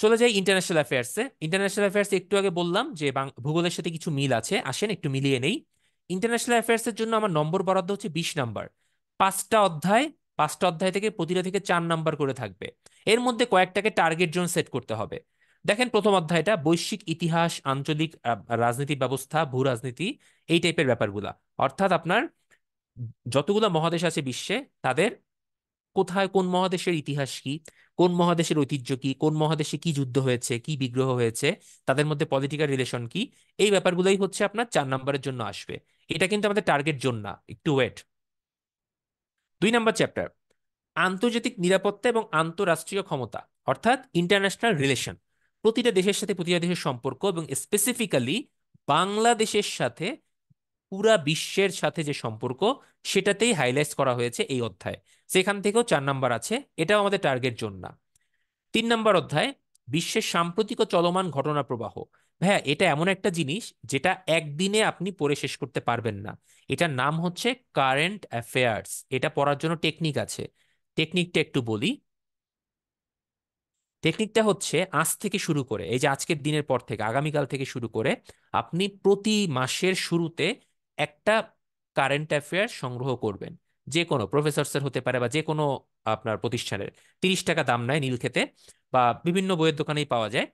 চলে যাই ইন্টারন্যাশনাল অ্যাফেয়ার্সে। ইন্টারন্যাশনাল অ্যাফেয়ার্স একটু আগে বললাম যে ভূগোলের সাথে কিছু মিল আছে, আসেন একটু মিলিয়ে নেই। ইন্টারন্যাশনাল অ্যাফেয়ার্সের জন্য আমার নম্বর বরাদ্দ হচ্ছে 20 নাম্বার। 5টা অধ্যায়, 5টা অধ্যায় থেকে প্রতিটা থেকে 4 নাম্বার করে থাকবে। এর মধ্যে কয়েকটাকে টার্গেট জোন সেট করতে হবে। দেখেন প্রথম অধ্যায়টা বৈশ্বিক ইতিহাস, আঞ্চলিক রাজনীতি ব্যবস্থা, ভূ রাজনীতি, এই টাইপের ব্যাপারগুলা। অর্থাৎ আপনার যতগুলো মহাদেশ আছে বিশ্বে, তাদের কোথায় কোন মহাদেশের ইতিহাস কি, কোন মহাদেশের ঐতিহ্য কি, কোন মহাদেশে কি যুদ্ধ হয়েছে, কি বিগ্রহ হয়েছে, তাদের মধ্যে পলিটিক্যাল রিলেশন কি, এই ব্যাপারগুলোই হচ্ছে আপনার 4 নাম্বারের জন্য আসবে। এটা কিন্তু আমাদের টার্গেট জোন না, একটু ওয়েট। 2 নাম্বার চ্যাপ্টার, আন্তর্জাতিক নিরাপত্তা এবং আন্তঃরাষ্ট্রীয় ক্ষমতা, অর্থাৎ ইন্টারন্যাশনাল রিলেশন। প্রতিটা দেশের সাথে প্রতিটা দেশের সম্পর্ক, এবং স্পেসিফিক্যালি বাংলাদেশের সাথে পুরা বিশ্বের সাথে যে সম্পর্ক, সেটাতেই হাইলাইট করা হয়েছে এই অধ্যায়ে। সেখান থেকেও 4 নাম্বার আছে, এটাও আমাদের টার্গেট জোন না। 3 নাম্বার অধ্যায়, বিশ্বের সাম্প্রতিক ও চলমান ঘটনা প্রবাহ। ভাইয়া এটা এমন একটা জিনিস যেটা একদিনে আপনি পড়ে শেষ করতে পারবেন না। এটার নাম হচ্ছে কারেন্ট অ্যাফেয়ার্স। এটা পড়ার জন্য টেকনিক আছে, টেকনিকটা একটু বলি। টেকনিকটা হচ্ছে আজ থেকে শুরু করে, এই যে আজকের দিনের পর থেকে আগামীকাল থেকে শুরু করে আপনি প্রতি মাসের শুরুতে একটা কারেন্ট অ্যাফেয়ার সংগ্রহ করবেন। যে কোনো প্রফেসরসের হতে পারে বা যে কোনো আপনার প্রতিষ্ঠানের, 30 টাকা দাম নেয় নীলক্ষেতে বা বিভিন্ন বইয়ের দোকানেই পাওয়া যায়।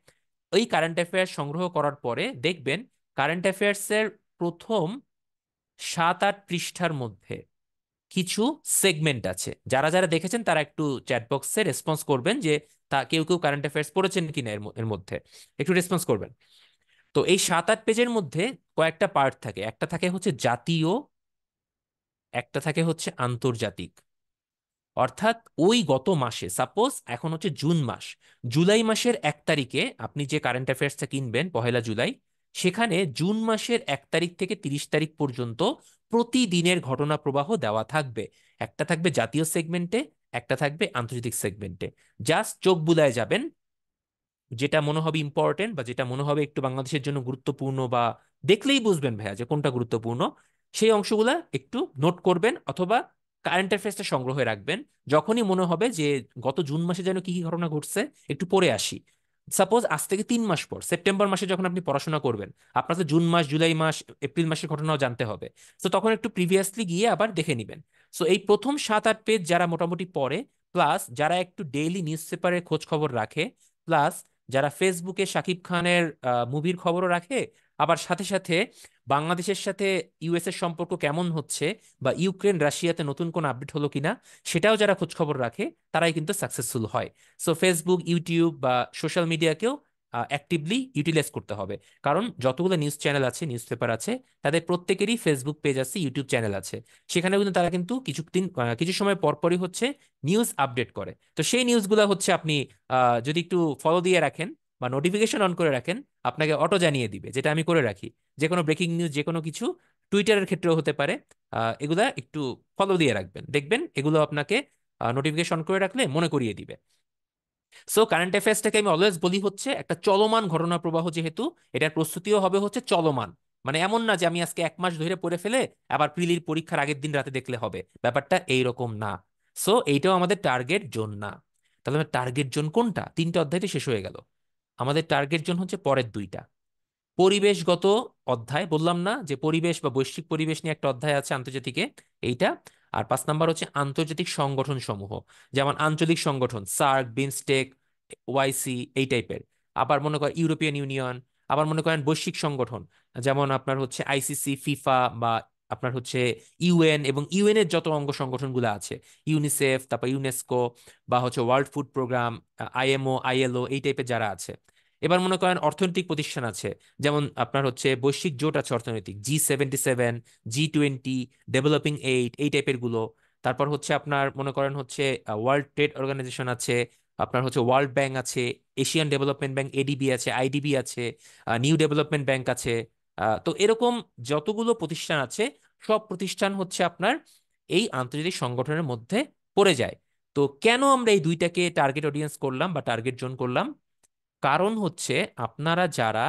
ওই কারেন্ট অ্যাফেয়ার সংগ্রহ করার পরে দেখবেন কারেন্ট অ্যাফেয়ার্সের প্রথম 7-8 পৃষ্ঠার মধ্যে কিছু সেগমেন্ট আছে। যারা যারা দেখেছেন তারা একটু চ্যাট বক্সে রেসপন্স করবেন যে তা কেউ কেউ কারেন্ট অ্যাফেয়ার্স পড়েছেন কিনা এর মধ্যে একটু রেসপন্স করবেন। তো এই 7-8 পেজের মধ্যে কয়েকটা পার্ট থাকে, একটা থাকে হচ্ছে জাতীয়, একটা থাকে হচ্ছে আন্তর্জাতিক। অর্থাৎ ওই গত মাসে, সাপোজ এখন হচ্ছে জুন মাস, জুলাই মাসের 1 তারিখে আপনি যে কারেন্ট অ্যাফেয়ার্সটা কিনবেন 1 জুলাই, সেখানে জুন মাসের 1 তারিখ থেকে 30 তারিখ পর্যন্ত প্রতিদিনের ঘটনা প্রবাহ দেওয়া থাকবে। একটা থাকবে জাতীয় সেগমেন্টে, একটা থাকবে আন্তর্জাতিক সেগমেন্টে। জাস্ট চোখ বুলায় যাবেন, যেটা মনে হবে ইম্পর্টেন্ট বা যেটা মনে হবে একটু বাংলাদেশের জন্য গুরুত্বপূর্ণ বা দেখলেই বুঝবেন ভাইয়া যে কোনটা গুরুত্বপূর্ণ, সেই অংশগুলা একটু নোট করবেন অথবা কারেন্ট অ্যাফেয়ার্সটা সংগ্রহে রাখবেন। যখনই মনে হবে যে গত জুন মাসে যেন কি কি ঘটনা ঘটছে একটু পড়ে আসি, সাপোজ আজ থেকে 3 মাস পর সেপ্টেম্বর মাসে যখন আপনি পড়াশোনা করবেন, আপনার তো জুন মাস, জুলাই মাস, এপ্রিল মাসের ঘটনাও জানতে হবে। তো তখন একটু প্রিভিয়াসলি গিয়ে আবার দেখে নিবেন। সো এই প্রথম 7-8 পেজ যারা মোটামুটি পড়ে, প্লাস যারা একটু ডেইলি নিউজ পেপারে খোঁজ খবর রাখে, প্লাস যারা ফেসবুকে শাকিব খানের মুভির খবরও রাখে, আবার সাথে সাথে বাংলাদেশের সাথে ইউএস এর সম্পর্ক কেমন হচ্ছে বা ইউক্রেন রাশিয়াতে নতুন কোন আপডেট হলো কিনা সেটাও যারা খোঁজ খবর রাখে, তারাই কিন্তু সাকসেসফুল হয়। সো ফেসবুক, ইউটিউব বা সোশ্যাল মিডিয়াকেও অ্যাক্টিভলি ইউটিলাইজ করতে হবে। কারণ যতগুলো নিউজ চ্যানেল আছে, নিউজ পেপার আছে, তাদের প্রত্যেকেরই ফেসবুক পেজ আছে, ইউটিউব চ্যানেল আছে। সেখানে কিন্তু তারা কিন্তু কিছু সময় পরপরই হচ্ছে নিউজ আপডেট করে। তো সেই নিউজগুলো হচ্ছে আপনি যদি একটু ফলো দিয়ে রাখেন বা নোটিফিকেশন অন করে রাখেন, আপনাকে অটো জানিয়ে দিবে, যেটা আমি করে রাখি। যে কোনো ব্রেকিং নিউজ, যে কোনো কিছু, টুইটারের ক্ষেত্রেও হতে পারে, এগুলা একটু ফলো দিয়ে রাখবেন, দেখবেন এগুলো আপনাকে নোটিফিকেশন করে রাখলে মনে করিয়ে দিবে। সো কারেন্ট অ্যাফেয়ার্সটাকে আমি অলওয়েজ বলি হচ্ছে একটা চলমান ঘটনা প্রবাহ, যেহেতু এটার প্রস্তুতিও হবে হচ্ছে চলমান। মানে এমন না যে আমি আজকে 1 মাস ধরে পড়ে ফেলে আবার প্রিলির পরীক্ষার আগের দিন রাতে দেখলে হবে, ব্যাপারটা এইরকম না। সো এইটাও আমাদের টার্গেট জোন না। তাহলে আমার টার্গেট জোন কোনটা? 3টে অধ্যায়তে শেষ হয়ে গেল। আমাদের টার্গেট জোন হচ্ছে পরের 2টা। পরিবেশগত অধ্যায়, বললাম না যে পরিবেশ বা বৈশ্বিক পরিবেশ নিয়ে একটা অধ্যায় আছে আন্তর্জাতিকে, এইটা। আর 5 নাম্বার হচ্ছে আন্তর্জাতিক সংগঠন সমূহ, যেমন আঞ্চলিক সংগঠন, সার্ক, বিমস্টেক, ওআইসি, এই টাইপের। আবার মনে করেন ইউরোপিয়ান ইউনিয়ন। আবার মনে করেন বৈশ্বিক সংগঠন, যেমন আপনার হচ্ছে আইসিসি, ফিফা, বা আপনার হচ্ছে ইউএন এবং ইউএন এর যত অঙ্গ সংগঠনগুলো আছে, ইউনিসেফ, তারপর ইউনেস্কো, বা হচ্ছে world food programme, IMO, ILO, এই টাইপের যারা আছে। এবার মনে করেন অর্থনৈতিক প্রতিষ্ঠান আছে, যেমন আপনার হচ্ছে বৈশ্বিক জোট আছে অর্থনৈতিক, G77, G20, ডেভেলপিং 8, এই টাইপের গুলো। তারপর হচ্ছে আপনার মনে করেন হচ্ছে ওয়ার্ল্ড ট্রেড অর্গানাইজেশন আছে, আপনার হচ্ছে ওয়ার্ল্ড ব্যাংক আছে, এশিয়ান ডেভেলপমেন্ট ব্যাংক এডিবি আছে, আইডিবি আছে, নিউ ডেভেলপমেন্ট ব্যাংক আছে। তো এরকম যতগুলো প্রতিষ্ঠান আছে, সব প্রতিষ্ঠান হচ্ছে আপনার এই আন্তর্জাতিক সংগঠনের মধ্যে পড়ে যায়। তো কেন আমরা এই 2টাকে টার্গেট অডিয়েন্স করলাম বা টার্গেট জোন করলাম? কারণ হচ্ছে আপনারা যারা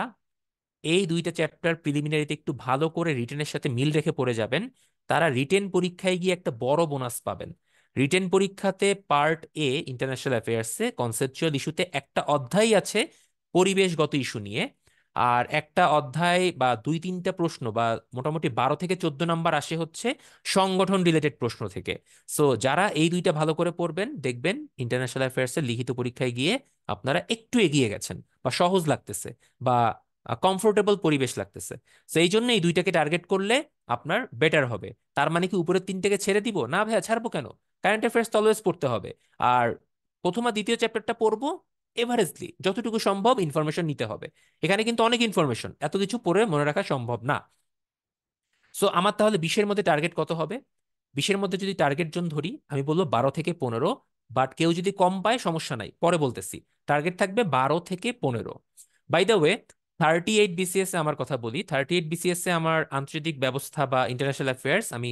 এই 2টা চ্যাপ্টার প্রিলিমিনারিতে একটু ভালো করে রিটেনের সাথে মিল রেখে পড়ে যাবেন, তারা রিটেন পরীক্ষায় গিয়ে একটা বড় বোনাস পাবেন। রিটেন পরীক্ষাতে পার্ট এ ইন্টারন্যাশনাল অ্যাফেয়ার্সে কনসেপচুয়াল ইস্যুতে একটা অধ্যায় আছে পরিবেশগত ইস্যু নিয়ে, আর একটা অধ্যায় বা 2-3টা প্রশ্ন বা মোটামুটি 12 থেকে 14 নাম্বার আসে হচ্ছে সংগঠন রিলেটেড প্রশ্ন থেকে। সো যারা এই 2টা ভালো করে পড়বেন, দেখবেন ইন্টারন্যাশনাল অ্যাফেয়ার্সের লিখিত পরীক্ষায় গিয়ে আপনারা একটু এগিয়ে গেছেন বা সহজ লাগতেছে বা কমফোর্টেবল পরিবেশ লাগতেছে। তো এই জন্য এই 2টাকে টার্গেট করলে আপনার বেটার হবে। তার মানে কি উপরের 3টাকে ছেড়ে দিব? না ভাইয়া, ছাড়বো কেন? কারেন্ট অ্যাফেয়ার্স তো অলওয়েজ পড়তে হবে। আর প্রথম আর দ্বিতীয় চ্যাপ্টারটা পড়বো এভারেজলি, যতটুকু সম্ভব ইনফরমেশন নিতে হবে। এখানে কিন্তু অনেক ইনফরমেশন, এত কিছু পড়ে মনে রাখা সম্ভব না। সো আমার তাহলে 20-এর মধ্যে টার্গেট কত হবে? 20-এর মধ্যে যদি টার্গেট জোন ধরি, আমি বলবো 12 থেকে 15। বাট কেউ যদি কম পায় সমস্যা নাই, পরে বলতেছি। টার্গেট থাকবে 12 থেকে 15। বাই দ্য ওয়ে, 38 BCS এ আমার কথা বলি। 38 BCS এ আমার আন্তর্জাতিক ব্যবস্থা বা ইন্টারন্যাশনাল অ্যাফেয়ার্স আমি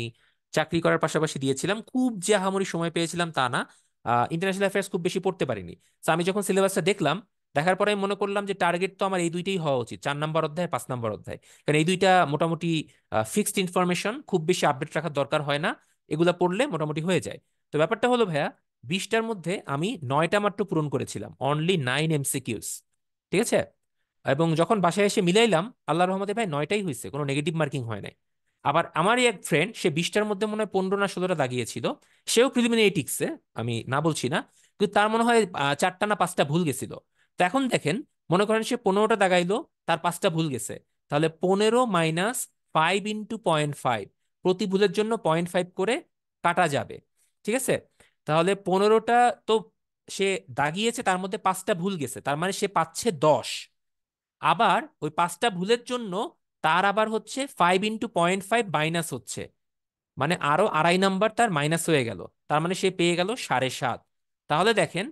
চাকরি করার পাশাপাশি দিয়েছিলাম। খুব যে আহামরি সময় পেয়েছিলাম তা না। ইন্টারন্যাশনাল অ্যাফেয়ার্স খুব বেশি পড়তে পারিনি। তো আমি যখন সিলেবাসটা দেখলাম, দেখার পরে আমি মনে করলাম যে টার্গেট তো আমার এই 2টাই হওয়া উচিত, 4 নাম্বার অধ্যায়, 5 নাম্বার অধ্যায়। কারণ এই 2টা মোটামুটি ফিক্সড ইনফরমেশন, খুব বেশি আপডেট রাখার দরকার হয় না, এগুলা পড়লে মোটামুটি হয়ে যায়। তো ব্যাপারটা হলো ভাইয়া, 20টার মধ্যে আমি 9টা মাত্র পূরণ করেছিলাম, অনলি 9 MCQs। ঠিক আছে? এবং যখন বাসায় এসে মিলাইলাম, আল্লাহর রহমতে ভাই 9টাই হয়েছে, কোনো নেগেটিভ মার্কিং হয় নাই। আবার আমারই এক ফ্রেন্ড, সে 20টার মধ্যে মনে হয় 15 না 16টা দাগিয়েছিল, সেও প্রিলিমিনারি টিকছে, আমি না বলছি না, কিন্তু তার মনে হয় 4টা না 5টা ভুল গেছিল। তো এখন দেখেন, মনে করেন সে 15টা দাগাইলো, তার 5টা ভুল গেছে, তাহলে 15 মাইনাস 5 × 0.5, প্রতি ভুলের জন্য 0.5 করে কাটা যাবে। ঠিক আছে? তাহলে 15টা তো সে দাগিয়েছে, তার মধ্যে 5টা ভুল গেছে, তার মানে সে পাচ্ছে 10। আবার ওই 5টা ভুলের জন্য তার আবার হচ্ছে 5 × 0.5 মাইনাস হচ্ছে, মানে আরো 2.5 নাম্বার তার মাইনাস হয়ে গেল, তার মানে সে পেয়ে গেল 7.5। তাহলে দেখেন,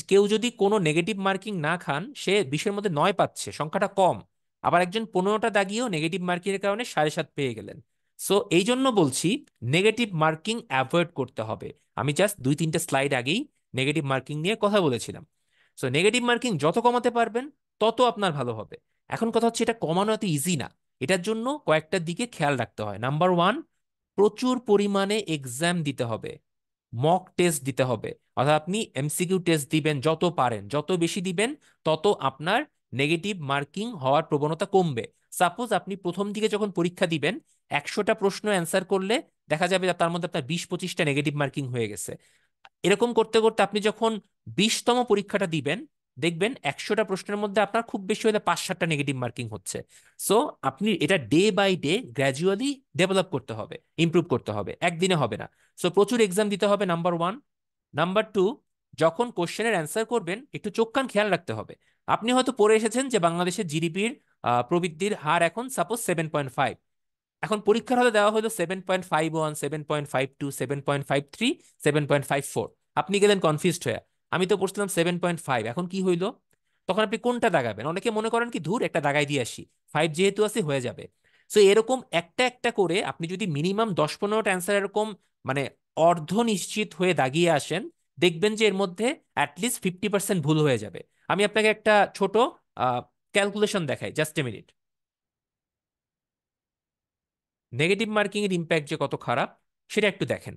কেউ যদি কোনো নেগেটিভ মার্কিং না খান, সে 20-এর মধ্যে 9 পাচ্ছে, সংখ্যাটা কম। আবার একজন 15টা দাগিয়েও নেগেটিভ মার্কিং এর কারণে 7.5 পেয়ে গেলেন। সো এই জন্য বলছি নেগেটিভ মার্কিং অ্যাভয়েড করতে হবে। আমি জাস্ট 2-3টে স্লাইড আগেই নেগেটিভ মার্কিং নিয়ে কথা বলেছিলাম। সো নেগেটিভ মার্কিং যত কমাতে পারবেন তত আপনার ভালো হবে। এখন কথা হচ্ছে, এটা কমানো এত ইজি না। এটার জন্য কয়েকটা দিকে খেয়াল রাখতে হয়। নাম্বার ওয়ান, প্রচুর পরিমাণে এক্সাম দিতে হবে, মক টেস্ট দিতে হবে। অর্থাৎ আপনি MCQ টেস্ট দিবেন, যত পারেন যত বেশি দিবেন, তত আপনার নেগেটিভ মার্কিং হওয়ার প্রবণতা কমবে। সাপোজ আপনি প্রথম দিকে যখন পরীক্ষা দিবেন, 100টা প্রশ্ন অ্যান্সার করলে দেখা যাবে যে তার মধ্যে আপনার 20-25টা নেগেটিভ মার্কিং হয়ে গেছে। এরকম করতে করতে আপনি যখন 20তম পরীক্ষাটা দিবেন, দেখবেন 100টা প্রশ্নের মধ্যে আপনার খুব বেশি হলে 5-7টা নেগেটিভ মার্কিং হচ্ছে। সো আপনি এটা day by day gradually develop করতে হবে, ইমপ্রুভ করতে হবে, একদিনে হবে না। সো প্রচুর এক্সাম দিতে হবে, নাম্বার ওয়ান। নাম্বার টু, যখন কোশ্চেনের অ্যান্সার করবেন একটু চোখ কান খেয়াল রাখতে হবে। আপনি হয়তো পড়ে এসেছেন যে বাংলাদেশের জিডিপির প্রবৃদ্ধির হার এখন সাপোজ 7.5, এখন পরীক্ষার হলে দেওয়া হলো 7.51, 7.52, 7.53, 7.54। আপনি গেলেন কনফিউজড হয়ে, আমি তো পড়ছিলাম 7.5, এখন কি হইলো? তখন আপনি কোনটা দাগাবেন? অনেকে মনে করেন কি, ধুর একটা দাগাই দিয়ে আসি, 5 যেহেতু আছে হয়ে যাবে। সো এরকম একটা একটা করে আপনি যদি মিনিমাম 10-15টা অ্যান্সার এরকম মানে অর্ধ নিশ্চিত হয়ে দাগিয়ে আসেন, দেখবেন যে এর মধ্যে অ্যাটলিস্ট 50% ভুল হয়ে যাবে। আমি আপনাকে একটা ছোট ক্যালকুলেশন দেখাই, just a minute. Negative marking এর ইম্প্যাক্ট যে কত খারাপ সেটা একটু দেখেন।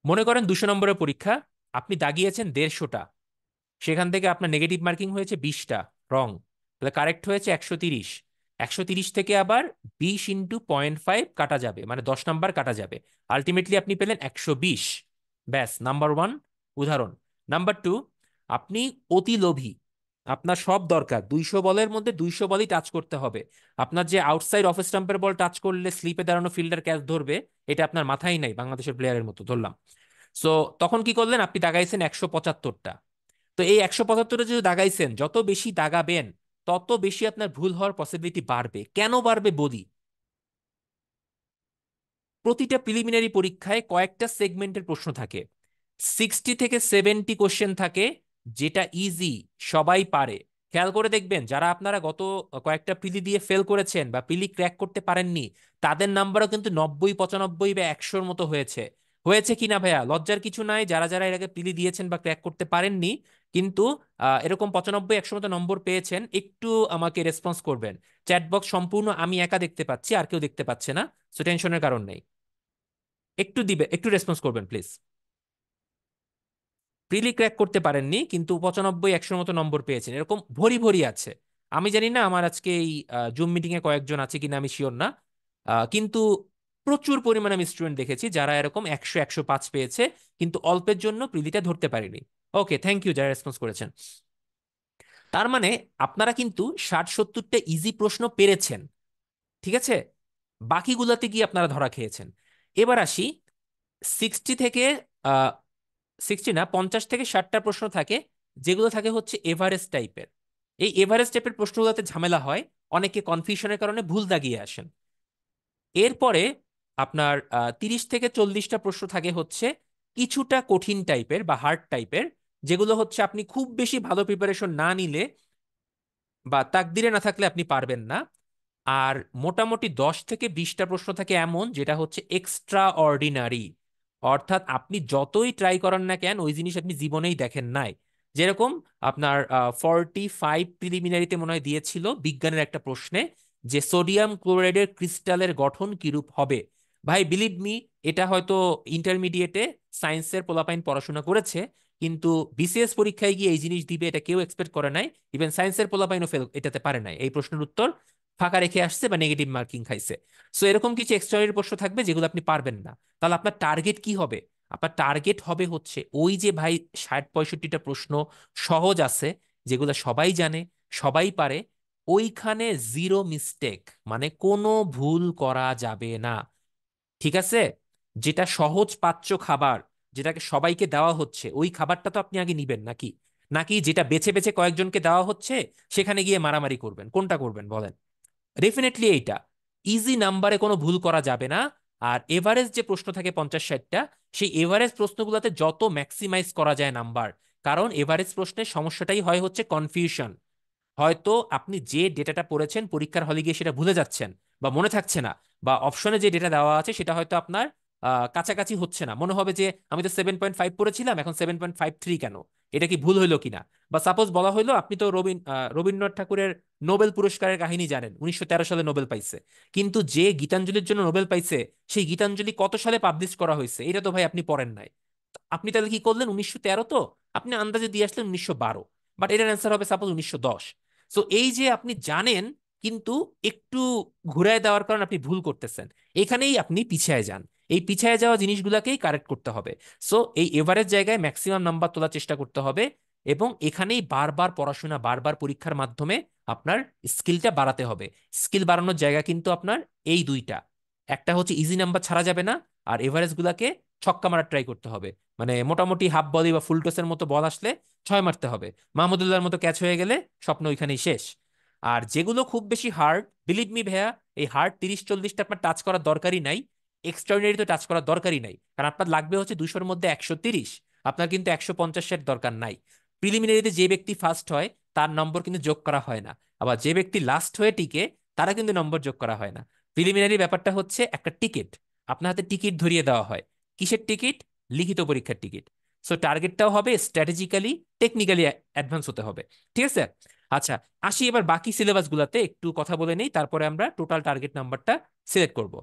মনে করেন 200 নম্বরের পরীক্ষা, আপনি দাগিয়েছেন 150টা, সেখান থেকে আপনার নেগেটিভ মার্কিং হয়েছে 20টা, রং, তাহলে কারেক্ট হয়েছে 130। 130 থেকে আবার 20 × 0.5 কাটা যাবে, মানে 10 নাম্বার কাটা যাবে। আলটিমেটলি আপনি পেলেন 120। ব্যাস, নাম্বার ওয়ান উদাহরণ। নাম্বার টু, আপনি অতি লোভী, আপনার সব দরকার 200 বলের মধ্যে 200 বলই টাচ করতে হবে। আপনার যে আউটসাইড অফ স্টাম্পের বল টাচ করলে স্লিপে দাঁড়ানো ফিল্ডার ক্যাচ ধরবে, এটা আপনার মাথায় নাই, বাংলাদেশের প্লেয়ারের মতো ধরলাম। সো তখন কি করলেন? আপনি দাগাইছেন 175টা। তো এই 175টা যদি দাগাইছেন, যত বেশি দাগাবেন তত বেশি আপনার ভুল হওয়ার পসিবিলিটি বাড়বে। কেন বাড়বে বলি। প্রতিটা প্রিলিমিনারি পরীক্ষায় কয়েকটা সেগমেন্টের প্রশ্ন থাকে, 60 থেকে 70 কোশ্চেন থাকে, যেটা ইজি, সবাই পারে। খেয়াল করে দেখবেন, যারা আপনারা গত কয়েকটা প্রিলি দিয়ে ফেল করেছেন বা প্রিলি ক্র্যাক করতে পারেননি, তাদের নাম্বারও কিন্তু 90, 95 বা 100-র মতো হয়েছে। হয়েছে কিনা ভাইয়া, লজ্জার কিছু নাই। যারা যারা এর আগে প্রিলি দিয়েছেন বা ক্র্যাক করতে পারেননি, কিন্তু এরকম 95, 100 মতো নম্বর পেয়েছেন, একটু আমাকে রেসপন্স করবেন। চ্যাটবক্স সম্পূর্ণ আমি একা দেখতে পাচ্ছি, আর কেউ দেখতে পাচ্ছে না, সো টেনশনের কারণ নেই। একটু দিবে, একটু রেসপন্স করবেন প্লিজ। প্রিলি ক্র্যাক করতে পারেননি কিন্তু 95, 100-র মতো নম্বর পেয়েছেন, এরকম ভরি ভরি আছে। আমি জানি না আমার আজকে এই জুম মিটিং এ কয়েকজন আছে কিনা, আমি শিওর না। কিন্তু প্রচুর পরিমাণে আমি স্টুডেন্ট দেখেছি যারা এরকম 100, 105 পেয়েছে, কিন্তু অল্পের জন্য প্রিলিটা ধরতে পারিনি। ওকে, থ্যাংক ইউ যারা রেসপন্স করেছেন। তার মানে আপনারা কিন্তু 60-70টা ইজি প্রশ্ন পেরেছেন, ঠিক আছে? বাকিগুলাতে গিয়ে আপনারা ধরা খেয়েছেন। এবার আসি, 60 থেকে 60 না, 50 থেকে 60টা প্রশ্ন থাকে, যেগুলো থাকে হচ্ছে এভারেস্ট টাইপের। এই এভারেস্ট টাইপের প্রশ্নগুলোতে ঝামেলা হয়, অনেকে কনফিউশনের কারণে ভুল দাগিয়ে আসেন। এরপরে আপনার 30 থেকে 40টা প্রশ্ন থাকে হচ্ছে কিছুটা কঠিন টাইপের বা হার্ড টাইপের, যেগুলো হচ্ছে আপনি খুব বেশি ভালো প্রিপারেশন না নিলে বা তাকদিরে না থাকলে আপনি পারবেন না। আর মোটামুটি 10 থেকে 20টা প্রশ্ন থাকে এমন, যেটা হচ্ছে এক্সট্রা অর্ডিনারি, অর্থাৎ আপনি যতই ট্রাই করেন না কেন ওই জিনিস আপনি জীবনেই দেখেন নাই। যেরকম আপনার 45 প্রিলিমিনারিতে মনে হয় দিয়েছিল বিজ্ঞানের একটা প্রশ্নে, যে সোডিয়াম ক্লোরাইডের ক্রিস্টালের গঠন কিরূপ হবে। ভাই বিলিভ মি, এটা হয়তো ইন্টারমিডিয়েটে সায়েন্সের পোলাপাইন পড়াশোনা করেছে, কিন্তু বিসিএস পরীক্ষায় গিয়ে এই জিনিস দিবে এটা কেউ এক্সপেক্ট করে নাই। ইভেন সায়েন্সের পোলাপাইনও ফেল এটাতে পারে নাই, এই প্রশ্নের উত্তর ফাঁকা রেখে আসছে বা নেগেটিভ মার্কিং খাইছে। সো এরকম কিছু এক্সট্রাঅর্ডিনারি প্রশ্ন থাকবে যেগুলো আপনি পারবেন না। তাহলে আপনার টার্গেট কি হবে? আপনার টার্গেট হবে হচ্ছে ওই যে ভাই 60-65টা প্রশ্ন সহজ আছে, যেগুলো সবাই জানে, সবাই পারে, ওইখানে জিরো মিস্টেক, মানে কোনো ভুল করা যাবে না। ঠিক আছে? যেটা সহজ পাচ্য খাবার, যেটাকে সবাইকে দেওয়া হচ্ছে, ওই খাবারটা তো আপনি আগে নিবেন নাকি? নাকি যেটা বেছে বেছে কয়েকজনকে দেওয়া হচ্ছে সেখানে গিয়ে মারামারি করবেন? কোনটা করবেন বলেন? ডেফিনেটলি এইটা। ইজি নাম্বারে কোনো ভুল করা যাবে না। আর এভারেজ যে প্রশ্ন থাকে 50-60টা, সেই এভারেজ প্রশ্নগুলোতে যত ম্যাক্সিমাইজ করা যায় নাম্বার। কারণ এভারেজ প্রশ্নের সমস্যাটাই হয় হচ্ছে কনফিউশন। হয়তো আপনি যে ডেটাটা পড়েছেন পরীক্ষার হলে গিয়ে সেটা ভুলে যাচ্ছেন বা মনে থাকছে না, বা অপশনে যে ডেটা দেওয়া আছে সেটা হয়তো আপনার কাছাকাছি হচ্ছে না, মনে হবে যে আমি তো 7.5 পড়েছিলাম, এখন 7.53 কেন, এটা কি ভুল হইলো কিনা। বা সাপোজ বলা হইলো আপনি তো রবীন্দ্রনাথ ঠাকুরের নোবেল পুরস্কারের কাহিনী জানেন, 1913 সালে নোবেল পাইছে, কিন্তু যে গীতাঞ্জলির জন্য নোবেল পাইছে সেই গীতাঞ্জলি কত সালে পাবলিশ করা হয়েছে এটা তো ভাই আপনি পড়েন নাই। আপনি তাহলে কি করলেন? 1913, তো আপনি আন্দাজে দিয়ে আসলেন 1912, বাট এটার অ্যান্সার হবে সাপোজ 1910। সো এই যে আপনি জানেন কিন্তু একটু ঘুরায় দেওয়ার কারণে আপনি ভুল করতেছেন, এখানেই আপনি পিছিয়ে যান। এই পিছিয়ে যাওয়া জিনিসগুলোকেই কারেক্ট করতে হবে। সো এই এভারেজ জায়গায় ম্যাক্সিমাম নাম্বার তোলার চেষ্টা করতে হবে, এবং এখানেই বারবার পড়াশোনা, বারবার পরীক্ষার মাধ্যমে আপনার স্কিলটা বাড়াতে হবে। স্কিল বাড়ানোর জায়গা কিন্তু আপনার এই দুইটা, একটা হচ্ছে ইজি নাম্বার ছাড়া যাবে না, আর এভারেজ গুলাকে ছক্কা মারার ট্রাই করতে হবে। মানে মোটামুটি হাফ বলি বা ফুল টসের মতো বল আসলে ছয় মারতে হবে। মাহমুদুল্লাহর মতো ক্যাচ হয়ে গেলে স্বপ্ন ওইখানেই শেষ। আর যেগুলো খুব বেশি হার্ড, বিলিভ মি ভাইয়া, এই হার্ড 30-40টা আপনার টাচ করার দরকারই নাই। এক্সট্রাঅর্ডিনারি তো টাচ করার দরকারই নাই, কারণ আপনার লাগবে হচ্ছে 200-র মধ্যে 130। আপনার কিন্তু 150-এর দরকার নাই। প্রিলিমিনারিতে যে ব্যক্তি ফার্স্ট হয় তার নম্বর কিন্তু যোগ করা হয় না, আবার যে ব্যক্তি লাস্ট হয়ে টিকে তারা কিন্তু নম্বর যোগ করা হয় না। প্রিলিমিনারি ব্যাপারটা হচ্ছে একটা টিকিট, আপনার হাতে টিকিট ধরিয়ে দেওয়া হয়। কিসের টিকিট? লিখিত পরীক্ষার টিকিট। সো টার্গেটটাও হবে স্ট্র্যাটেজিক্যালি, টেকনিক্যালি অ্যাডভান্স হতে হবে। ঠিক আছে? আচ্ছা, আসি এবার বাকি সিলেবাস গুলাতে একটু কথা বলে নেই, তারপরে আমরা টোটাল টার্গেট নাম্বারটা সিলেক্ট করব।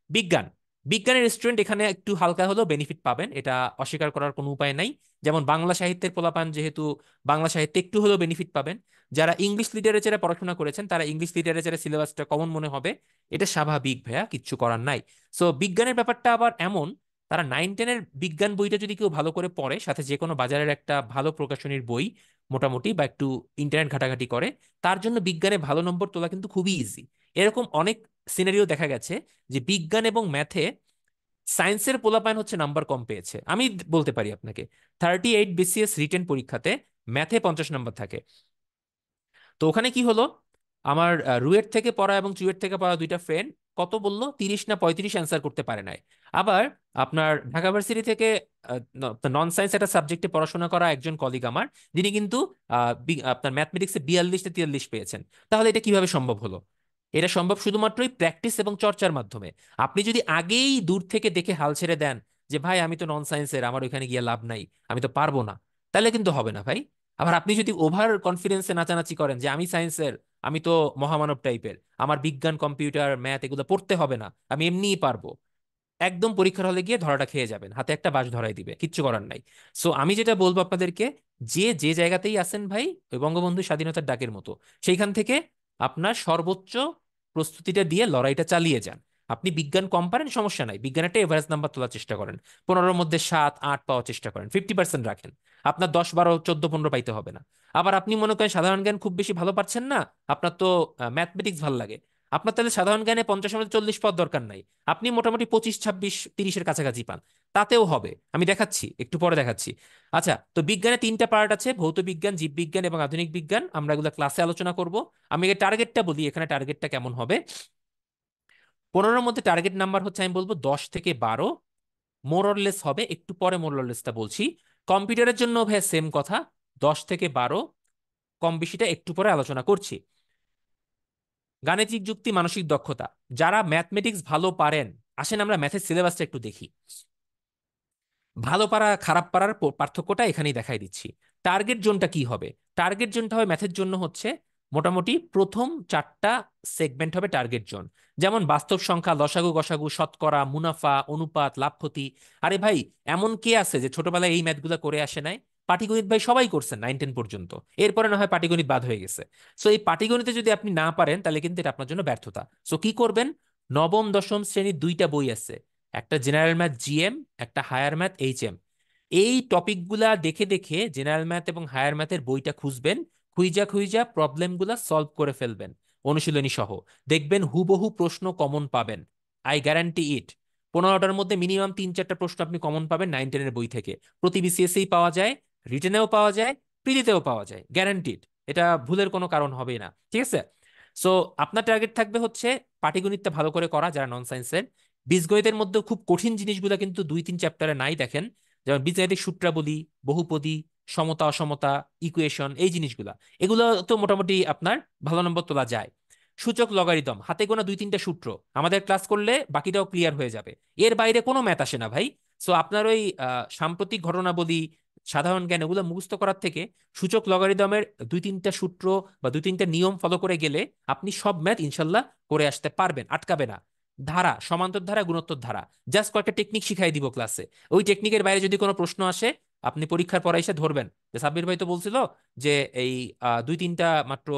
বিজ্ঞান, বিজ্ঞানের স্টুডেন্ট এখানে একটু হালকা হলেও বেনিফিট পাবেন, এটা অস্বীকার করার কোনো উপায় নাই। যেমন বাংলা সাহিত্যের পোলাপান যেহেতু বাংলা সাহিত্যে একটু হলেও বেনিফিট পাবেন। যারা ইংলিশ লিটারেচারে পড়াশোনা করেছেন তারা ইংলিশ লিটারেচারের সিলেবাসটা কমন মনে হবে, এটা স্বাভাবিক ভাইয়া, কিচ্ছু করার নাই। সো বিজ্ঞানের ব্যাপারটা আবার এমন, তারা 9-10-এর বিজ্ঞান বইটা যদি কেউ ভালো করে পড়ে, সাথে যে কোনো বাজারের একটা ভালো প্রকাশনীর বই মোটামুটি, বা একটু ইন্টারনেট ঘাটাঘাটি করে, তার জন্য বিজ্ঞানে ভালো নম্বর তোলা কিন্তু খুবই ইজি। এরকম অনেক সিনারিও দেখা গেছে যে বিজ্ঞান এবং ম্যাথে সায়েন্সের পোলাপাইন হচ্ছে নাম্বার কম পেয়েছে। আমি বলতে পারি আপনাকে, 38 বিসিএস রিটেন পরীক্ষাতে ম্যাথে 50 নাম্বার থাকে। তো ওখানে কি হলো, আমার রুয়েট থেকে পড়া এবং চুয়েট থেকে পড়া দুইটা ফ্রেন্ড কত বললো, 30 না 35 অ্যান্সার করতে পারে নাই। আবার আপনার ঢাকা ভার্সিটি থেকে নন সায়েন্স একটা সাবজেক্টে পড়াশোনা করা একজন কলিগ আমার, যিনি কিন্তু আপনার ম্যাথমেটিক্সে 42-তে 43 পেয়েছেন। তাহলে এটা কিভাবে সম্ভব হলো? এটা সম্ভব শুধুমাত্রই প্র্যাকটিস এবং চর্চার মাধ্যমে। আপনি যদি আগেই দূর থেকে দেখে হাল ছেড়ে দেন যে ভাই আমি তো নন সায়েন্সের, আমার ওইখানে গিয়ে লাভ নাই, আমি তো পারবো না, তাহলে কিন্তু হবে না ভাই। আবার আপনি যদি ওভার কনফিডেন্সে নাচানাচি করেন যে আমি সায়েন্সের, আমি তো মহামানব টাইপের, আমার বিজ্ঞান কম্পিউটার ম্যাথ এগুলো পড়তে হবে না, আমি এমনিই পারবো, একদম পরীক্ষার হলে গিয়ে ধরাটা খেয়ে যাবেন, হাতে একটা বাঁশ ধরাই দিবে, কিচ্ছু করার নাই। সো আমি যেটা বলবো আপনাদেরকে, যে যে জায়গাতেই আছেন ভাই, ওই বঙ্গবন্ধু স্বাধীনতার ডাকের মতো সেইখান থেকে আপনার সর্বোচ্চ প্রস্তুতিটা দিয়ে লড়াইটা চালিয়ে যান। আপনি বিজ্ঞান কম পারেন সমস্যা নাই, বিজ্ঞানের এভারেজ নাম্বার তোলার চেষ্টা করেন, 15-র মধ্যে 7-8 পাওয়ার চেষ্টা করেন, 50% রাখেন। আপনার 10-12-14-15 পাইতে হবে না। আবার আপনি মনে করেন সাধারণ জ্ঞান খুব বেশি ভালো পারছেন না, আপনার তো ম্যাথমেটিক্স ভালো লাগে, আপনার তাহলে সাধারণ জ্ঞানে 50-এর মধ্যে 40 পাওয়ার দরকার নাই, আপনি মোটামুটি 25-26-30-এর কাছাকাছি পান, তাতেও হবে। আমি দেখাচ্ছি, একটু পরে দেখাচ্ছি। আচ্ছা, তো বিজ্ঞানে 3টা পার্ট আছে, ভৌত বিজ্ঞান, জীববিজ্ঞান এবং আধুনিক বিজ্ঞান, আমরা এগুলো ক্লাসে আলোচনা করব। আমি এর টার্গেটটা বলি, এখানে টার্গেটটা কেমন হবে। 15-এর মধ্যে টার্গেট নাম্বার হচ্ছে আমি বলবো 10 থেকে 12, মোরলেস হবে, একটু পরে মোরলেসটা বলছি। কম্পিউটারের জন্য ভাই সেম কথা, 10 থেকে 12, কম বেশিটা একটু পরে আলোচনা করছি। গাণিতিক যুক্তি, মানসিক দক্ষতা, যারা ম্যাথমেটিক্স ভালো পারেন, আসেন আমরা ম্যাথের সিলেবাসটা একটু দেখি। ভালো পারা খারাপ পারার পার্থক্যটা এখানেই দেখাই দিচ্ছি। টার্গেট জোনটা কি হবে? টার্গেট জোনটা হবে ম্যাথের জন্য হচ্ছে মোটামুটি প্রথম 4টা সেগমেন্ট হবে টার্গেট জোন। যেমন বাস্তব সংখ্যা, লসাগু গসাগু, শতকরা, মুনাফা, অনুপাত, লাভ ক্ষতি। আরে ভাই, এমন কে আছে যে ছোটবেলায় এই ম্যাথগুলো করে আসে নাই? পাটিগণিত ভাই সবাই করছেন 9-10 পর্যন্ত, এরপরে না হয় পাটিগণিত বাদ হয়ে গেছে। সো এই পাটিগণিতে যদি আপনি না পারেন তাহলে কিন্তু এটা আপনার জন্য ব্যর্থতা। সো কি করবেন? নবম দশম শ্রেণীর 2টা বই আছে, একটা জেনারেল ম্যাথ জিএম, একটা হায়ার ম্যাথ এইচএম। এই টপিকগুলা দেখে দেখে জেনারেল ম্যাথ এবং হায়ার ম্যাথের বইটা খুঁজবেন, খুঁজা খুঁজা প্রবলেমগুলা সলভ করে ফেলবেন অনুশীলনী সহ। দেখবেন হুবহু প্রশ্ন কমন পাবেন, আই গ্যারান্টি ইট। 15টার মধ্যে মিনিমাম 3-4টা প্রশ্ন আপনি কমন পাবেন 9-10-এর বই থেকে। প্রতি বিসিএসই পাওয়া যায়, রিটেনেও পাওয়া যায়, প্রিলিতেও পাওয়া যায়, গ্যারান্টিড। এটা ভুলের কোনো কারণ হবে না, ঠিক আছে? সো আপনার টার্গেট থাকবে হচ্ছে পাটিগণিতটা ভালো করে করা যারা নন সায়েন্সের। বীজগণিতের মধ্যে খুব কঠিন জিনিসগুলো কিন্তু 2-3 চ্যাপ্টারে নাই, দেখেন। যেমন বীজগাণিতিক সূত্রাবলী, বহুপদী, সমতা অসমতা, ইকুয়েশন, এই জিনিসগুলা, এগুলো তো মোটামুটি আপনার ভালো নম্বর তোলা যায়। সূচক, লগারিদম, হাতে গোনা 2-3টা সূত্র আমাদের ক্লাস করলে বাকিটাও ক্লিয়ার হয়ে যাবে। এর বাইরে কোনো ম্যাথ আসে না ভাই। সো আপনার ওই সাম্প্রতিক ঘটনাবলী, সাধারণ জ্ঞান, এগুলো মুখস্থ করার থেকে সূচক লগারিদমের 2-3টা সূত্র বা 2-3টা নিয়ম ফলো করে গেলে আপনি সব ম্যাথ ইনশাল্লাহ করে আসতে পারবেন, আটকাবে না। ধারা, সমান্তর ধারা, গুণোত্তর ধারা, জাস্ট কয়েকটা টেকনিক শিখাই দিব ক্লাসে। ওই টেকনিকের বাইরে যদি কোনো প্রশ্ন আসে আপনি পরীক্ষার পরে এসে ধরবেন যে সাব্বির ভাই তো বলছিল যে এই 2-3টা মাত্র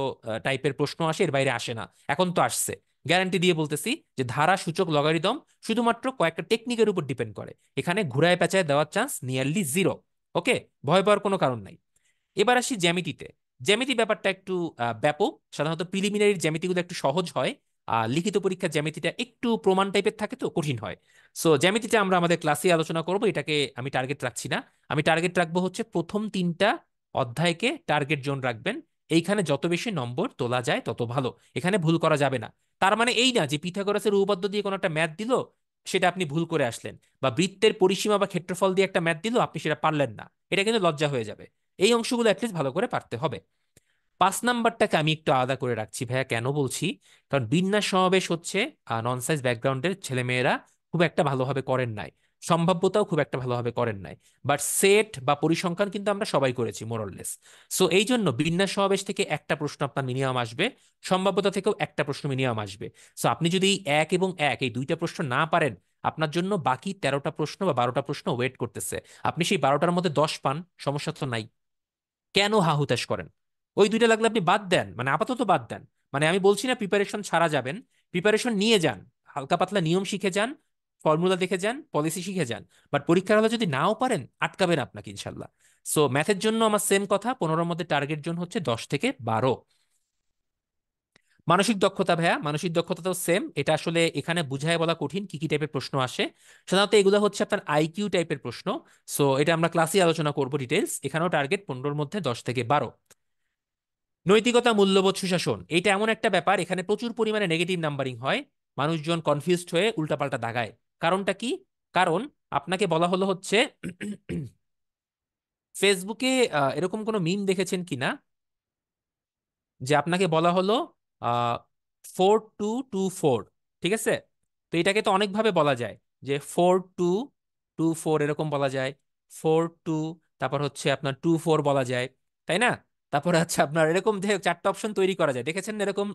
টাইপের প্রশ্ন আসে, এর বাইরে আসে না। এখন তো আসছে, গ্যারান্টি দিয়ে বলতেছি যে ধারা, সূচক, লগারিদম শুধুমাত্র কয়েকটা টেকনিকের উপর ডিপেন্ড করে। এখানে ঘুরায় পেঁচায় দেওয়ার চান্স নিয়ারলি জিরো। ওকে, ভয় পাওয়ার কোনো কারণ নাই। এবার আসি জ্যামিতিতে। জ্যামিতি ব্যাপারটা একটু ব্যাপক। সাধারণত প্রিলিমিনারির জ্যামিতিগুলো একটু সহজ হয়, আর লিখিত পরীক্ষার জ্যামিতিটা একটু প্রমাণ টাইপের থাকে, তো কঠিন হয়। সো জ্যামিতিটা আমরা আমাদের ক্লাসে আলোচনা করব, এটাকে আমি টার্গেট রাখছি না। আমি টার্গেট রাখবো হচ্ছে প্রথম 3টা অধ্যায়কে টার্গেট জোন রাখবেন। এইখানে যত বেশি নম্বর তোলা যায় তত ভালো, এখানে ভুল করা যাবে না। তার মানে এই না যে পিথাগোরাসের উপপাদ্য দিয়ে কোনো একটা ম্যাথ দিল, সেটা আপনি ভুল করে আসলেন, বা বৃত্তের পরিসীমা বা ক্ষেত্রফল দিয়ে একটা ম্যাথ দিল, আপনি সেটা পারলেন না, এটা কিন্তু লজ্জা হয়ে যাবে। এই অংশগুলো অ্যাটলিস্ট ভালো করে পারতে হবে। 5 নাম্বারটাকে আমি একটু আলাদা করে রাখছি ভাইয়া, কেন বলছি? কারণ বিন্যাস সমাবেশ হচ্ছে নন সায়েন্স ব্যাকগ্রাউন্ডের ছেলেমেয়েরা খুব একটা ভালোভাবে করেন নাই, সম্ভাব্যতাও খুব একটা ভালোভাবে করেন নাই। বাট সেট বা পরিসংখ্যান কিন্তু আমরা সবাই করেছি মোরলেস। সো এই জন্য বিন্যাস সমাবেশ থেকে একটা প্রশ্ন আপনার মিনিমাম আসবে, সম্ভাব্যতা থেকেও একটা প্রশ্ন মিনিমাম আসবে। সো আপনি যদি এই 1 এবং 1 এই 2টা প্রশ্ন না পারেন, আপনার জন্য বাকি 13টা প্রশ্ন বা 12টা প্রশ্ন ওয়েট করতেছে। আপনি সেই 12টার মধ্যে 10 পান, সমস্যা তো নাই। কেন হা হুতাশ করেন? ওই 2টা লাগলে আপনি বাদ দেন, মানে আপাতত বাদ দেন। মানে আমি বলছি না প্রিপারেশন ছাড়া যাবেন, প্রিপারেশন নিয়ে যান, হালকা পাতলা নিয়ম শিখে যান, ফর্মুলা দেখে যান, পলিসি শিখে যান। বাট পরীক্ষার হলে যদি নাও পারেন, আটকাবেন আপনাকে ইনশাল্লাহ। সো ম্যাথের জন্য আমার সেম কথা, 15-র মধ্যে টার্গেট জোন হচ্ছে 10 থেকে 12। মানসিক দক্ষতা ভাইয়া, মানসিক দক্ষতা তো সেম। এটা আসলে এখানে বুঝায় বলা কঠিন কি কি টাইপের প্রশ্ন আসে। সাধারণত এগুলো হচ্ছে আপনার আইকিউ টাইপের প্রশ্ন। সো এটা আমরা ক্লাসে আলোচনা করব ডিটেলস। এখানেও টার্গেট 15-র মধ্যে 10 থেকে 12। নৈতিকতা, মূল্যবোধ, সুশাসন, এটা এমন একটা ব্যাপার, এখানে প্রচুর পরিমাণে নেগেটিভ নাম্বারিং হয়। মানুষজন কনফিউজড হয়ে উল্টাপাল্টা দাগায়। কারণটা কি? কারণ আপনাকে বলা হলো হচ্ছে ফেসবুকে এরকম কোনো মিম দেখেছেন কিনা যে আপনাকে বলা হলো 4224, ঠিক আছে? তো এটাকে তো অনেকভাবে বলা যায়, যে 4224 এরকম বলা যায়, 42, তারপর হচ্ছে আপনার 24 বলা যায়, তাই না? তারপরে হচ্ছে আপনার এরকম যে 4টা অপশন তৈরি করা যায়, দেখেছেন না এরকম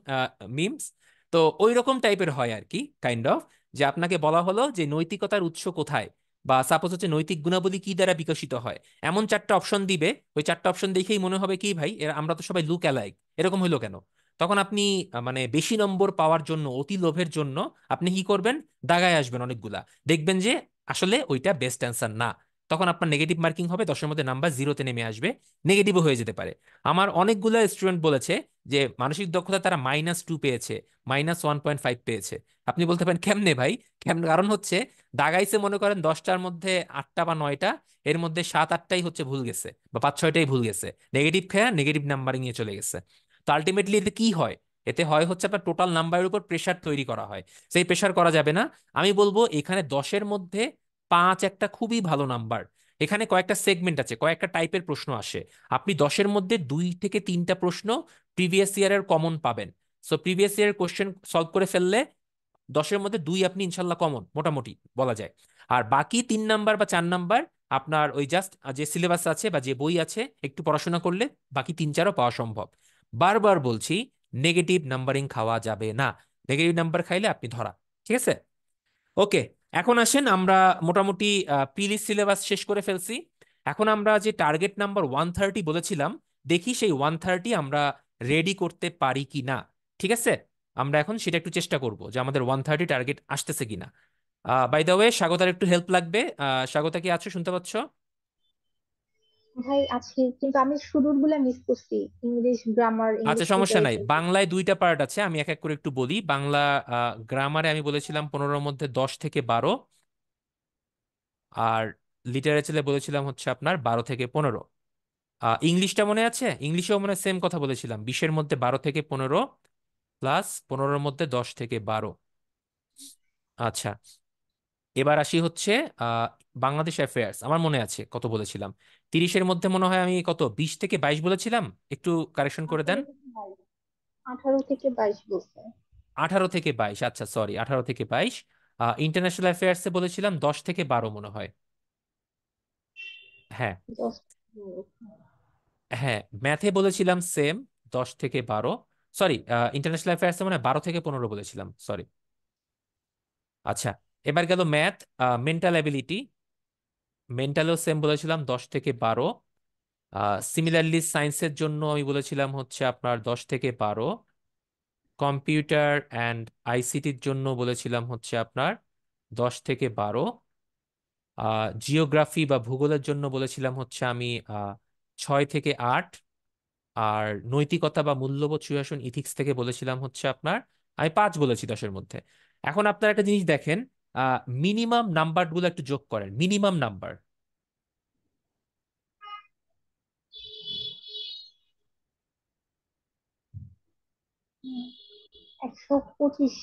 মিমস? তো ওই রকম টাইপের হয় আর কি, কাইন্ড অফ। যে আপনাকে বলা হলো যে নৈতিকতার উৎস কোথায়, বা সাপোজ হচ্ছে নৈতিক গুণাবলী কি দ্বারা বিকশিত হয়, এমন 4টা অপশন দিবে। ওই 4টা অপশন দেখেই মনে হবে কি ভাই, আমরা তো সবাই লুক অ্যালাইক, এরকম হইলো কেন? তখন আপনি মানে বেশি নম্বর পাওয়ার জন্য, অতি লোভের জন্য আপনি কি করবেন? দাগায় আসবেন অনেকগুলা, দেখবেন যে আসলে ওইটা বেস্ট অ্যান্সার না। তখন আপনার নেগেটিভ মার্কিং হবে, 10-এর মধ্যে নাম্বার 0-তে নেমে আসবে, নেগেটিভও হয়ে যেতে পারে। আমার অনেকগুলো স্টুডেন্ট বলেছে যে মানসিক দক্ষতা তারা -2 পেয়েছে, -1.5 পেয়েছে। আপনি বলতে পারেন কেমনে ভাই? কেমন? কারণ হচ্ছে দাগাইছে মনে করেন 10টার মধ্যে 8টা বা 9টা, এর মধ্যে 7-8টাই হচ্ছে ভুল গেছে, বা 5-6টাই ভুল গেছে, নেগেটিভ খেয়া নেগেটিভ নাম্বারিং নিয়ে চলে গেছে। তো আলটিমেটলি এতে কি হয়? এতে হয় হচ্ছে আপনার টোটাল নাম্বারের উপর প্রেশার তৈরি করা হয়, সেই প্রেশার করা যাবে না। আমি বলবো এখানে 10-এর মধ্যে 5 একটা খুবই ভালো নাম্বার। এখানে কয়েকটা সেগমেন্ট আছে, কয়েকটা টাইপের প্রশ্ন আসে। আপনি 10-এর মধ্যে 2 থেকে 3টা প্রশ্ন প্রিভিয়াস ইয়ারের কমন পাবেন। সো প্রিভিয়াস ইয়ারের কোশ্চেন সলভ করে ফেললে 10-এর মধ্যে 2 আপনি ইনশাল্লাহ কমন মোটামুটি বলা যায়। আর বাকি 3 নাম্বার বা 4 নাম্বার আপনার ওই জাস্ট যে সিলেবাস আছে বা যে বই আছে একটু পড়াশোনা করলে বাকি 3-4ও পাওয়া সম্ভব। বারবার বলছি, নেগেটিভ নাম্বারিং খাওয়া যাবে না। নেগেটিভ নাম্বার খাইলে আপনি ধরা। ঠিক আছে? ওকে, এখন আসেন আমরা মোটামুটি প্রিলিস্ট সিলেবাস শেষ করে ফেলছি। এখন আমরা যে টার্গেট নাম্বার 130 বলেছিলাম, দেখি সেই 130 আমরা রেডি করতে পারি কি না। ঠিক আছে, আমরা এখন সেটা একটু চেষ্টা করব যে আমাদের 130 টার্গেট আসতেছে কিনা। বাই দ্য ওয়ে, স্বাগতার একটু হেল্প লাগবে। স্বাগতা কি আছো, শুনতে পাচ্ছ? ভাই আছি, কিন্তু আমি শুরুর গুলা মিস করছি। ইংলিশ গ্রামার, আচ্ছা, ইংলিশ সমস্যা নাই, লিটারেচার। বাংলায় দুইটা পার্ট আছে, আমি এক এক করে একটু বলি। বাংলা গ্রামারে আমি বলেছিলাম 15-র মধ্যে 10 থেকে 12, আর লিটারেচারে বলেছিলাম হচ্ছে আপনার 12 থেকে 15। ইংলিশটা মনে আছে? ইংলিশেও মনে সেম কথা বলেছিলাম, 20-এর মধ্যে 12 থেকে 15 প্লাস 15-র মধ্যে 10 থেকে 12। আচ্ছা, এবার আসি হচ্ছে আহ বাংলাদেশ অ্যাফেয়ার্স, আমার মনে আছে কত বলেছিলাম। 30-এর মধ্যে মনে হয় আমি কত 20 থেকে 22 বলেছিলাম, একটু কারেকশন করে দেন। 18 থেকে 22, 18 থেকে 22 বলছে। 18 থেকে 22, আচ্ছা সরি, 18 থেকে 22। ইন্টারন্যাশনাল অ্যাফেয়ার্সে বলেছিলাম 10 থেকে 12 মনে হয়। হ্যাঁ, 10। হ্যাঁ, ম্যাথে বলেছিলাম সেম, 10 থেকে 12। সরি, ইন্টারন্যাশনাল অ্যাফেয়ার্সে মানে 12 থেকে 15 বলেছিলাম, সরি। আচ্ছা, এবার গেল ম্যাথ। মেন্টাল অ্যাবিলিটি, মেন্টালেও সেম বলেছিলাম 10 থেকে 12। সিমিলারলি সায়েন্সের জন্য আমি বলেছিলাম হচ্ছে আপনার 10 থেকে 12। কম্পিউটার অ্যান্ড আইসিটির জন্য বলেছিলাম হচ্ছে আপনার 10 থেকে 12। জিওগ্রাফি বা ভূগোলের জন্য বলেছিলাম হচ্ছে আমি 6 থেকে 8। আর নৈতিকতা বা মূল্যবোধ সুশাসন ইথিক্স থেকে বলেছিলাম হচ্ছে আপনার আমি 5 বলেছি 10-এর মধ্যে। এখন আপনার একটা জিনিস দেখেন, মিনিমাম নাম্বার গুলো একটু যোগ করেন, minimum number. 125।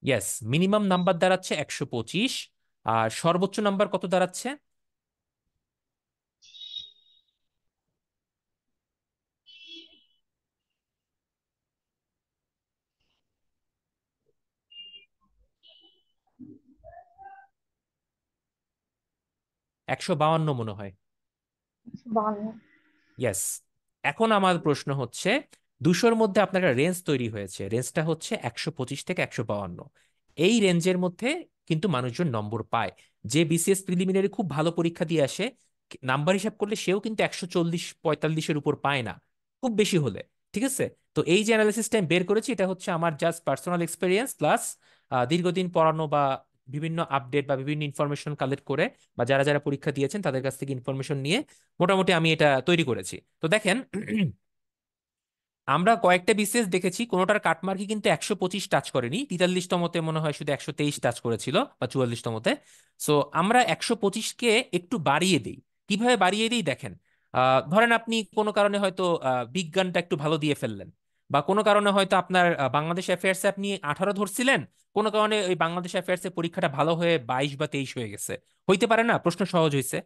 Yes, minimum number দাঁড়াচ্ছে 125। আর সর্বোচ্চ নাম্বার কত দাঁড়াচ্ছে? 152 মনে হয়। 152। ইয়েস। এখন আমার প্রশ্ন হচ্ছে, 200-র মধ্যে আপনার একটা রেঞ্জ তৈরি হয়েছে, রেঞ্জটা হচ্ছে 125 থেকে 152। এই রেঞ্জের মধ্যে কিন্তু মানুষজন নম্বর পায়। যে বিসিএস প্রিলিমিনারি খুব ভালো পরীক্ষা দিয়ে আসে, নাম্বার হিসাব করলে সেও কিন্তু 140-45-এর উপর পায় না, খুব বেশি হলে। ঠিক আছে? তো এই যে অ্যানালিসিসটা আমি বের করেছি, এটা হচ্ছে আমার জাস্ট পার্সোনাল এক্সপিরিয়েন্স প্লাস দীর্ঘদিন পড়ানো বা বিভিন্ন আপডেট বা বিভিন্ন ইনফরমেশন কালেক্ট করে, বা যারা যারা পরীক্ষা দিয়েছেন তাদের কাছ থেকে ইনফরমেশন নিয়ে মোটামুটি আমি এটা তৈরি করেছি। তো দেখেন, আমরা কয়েকটা বিসিএস দেখেছি, কোনোটার কাটমার্কই কিন্তু 125 টাচ করেনি, 43তমতে মনে হয় শুধু 123 টাচ করেছিল, বা 44তমতে। সো আমরা 125-কে একটু বাড়িয়ে দিই। কিভাবে বাড়িয়ে দিই দেখেন, ধরেন আপনি কোনো কারণে হয়তো বিজ্ঞানটা একটু ভালো দিয়ে ফেললেন, বা কোনো কারণে হয়তো আপনার বাংলাদেশ অ্যাফেয়ার্সে আপনি 18 ধরছিলেন, কোনো কারণে ওই বাংলাদেশ অ্যাফেয়ার্সে পরীক্ষাটা ভালো হয়ে 22 বা 23 হয়ে গেছে, হইতে পারে না, প্রশ্ন সহজ হয়েছে।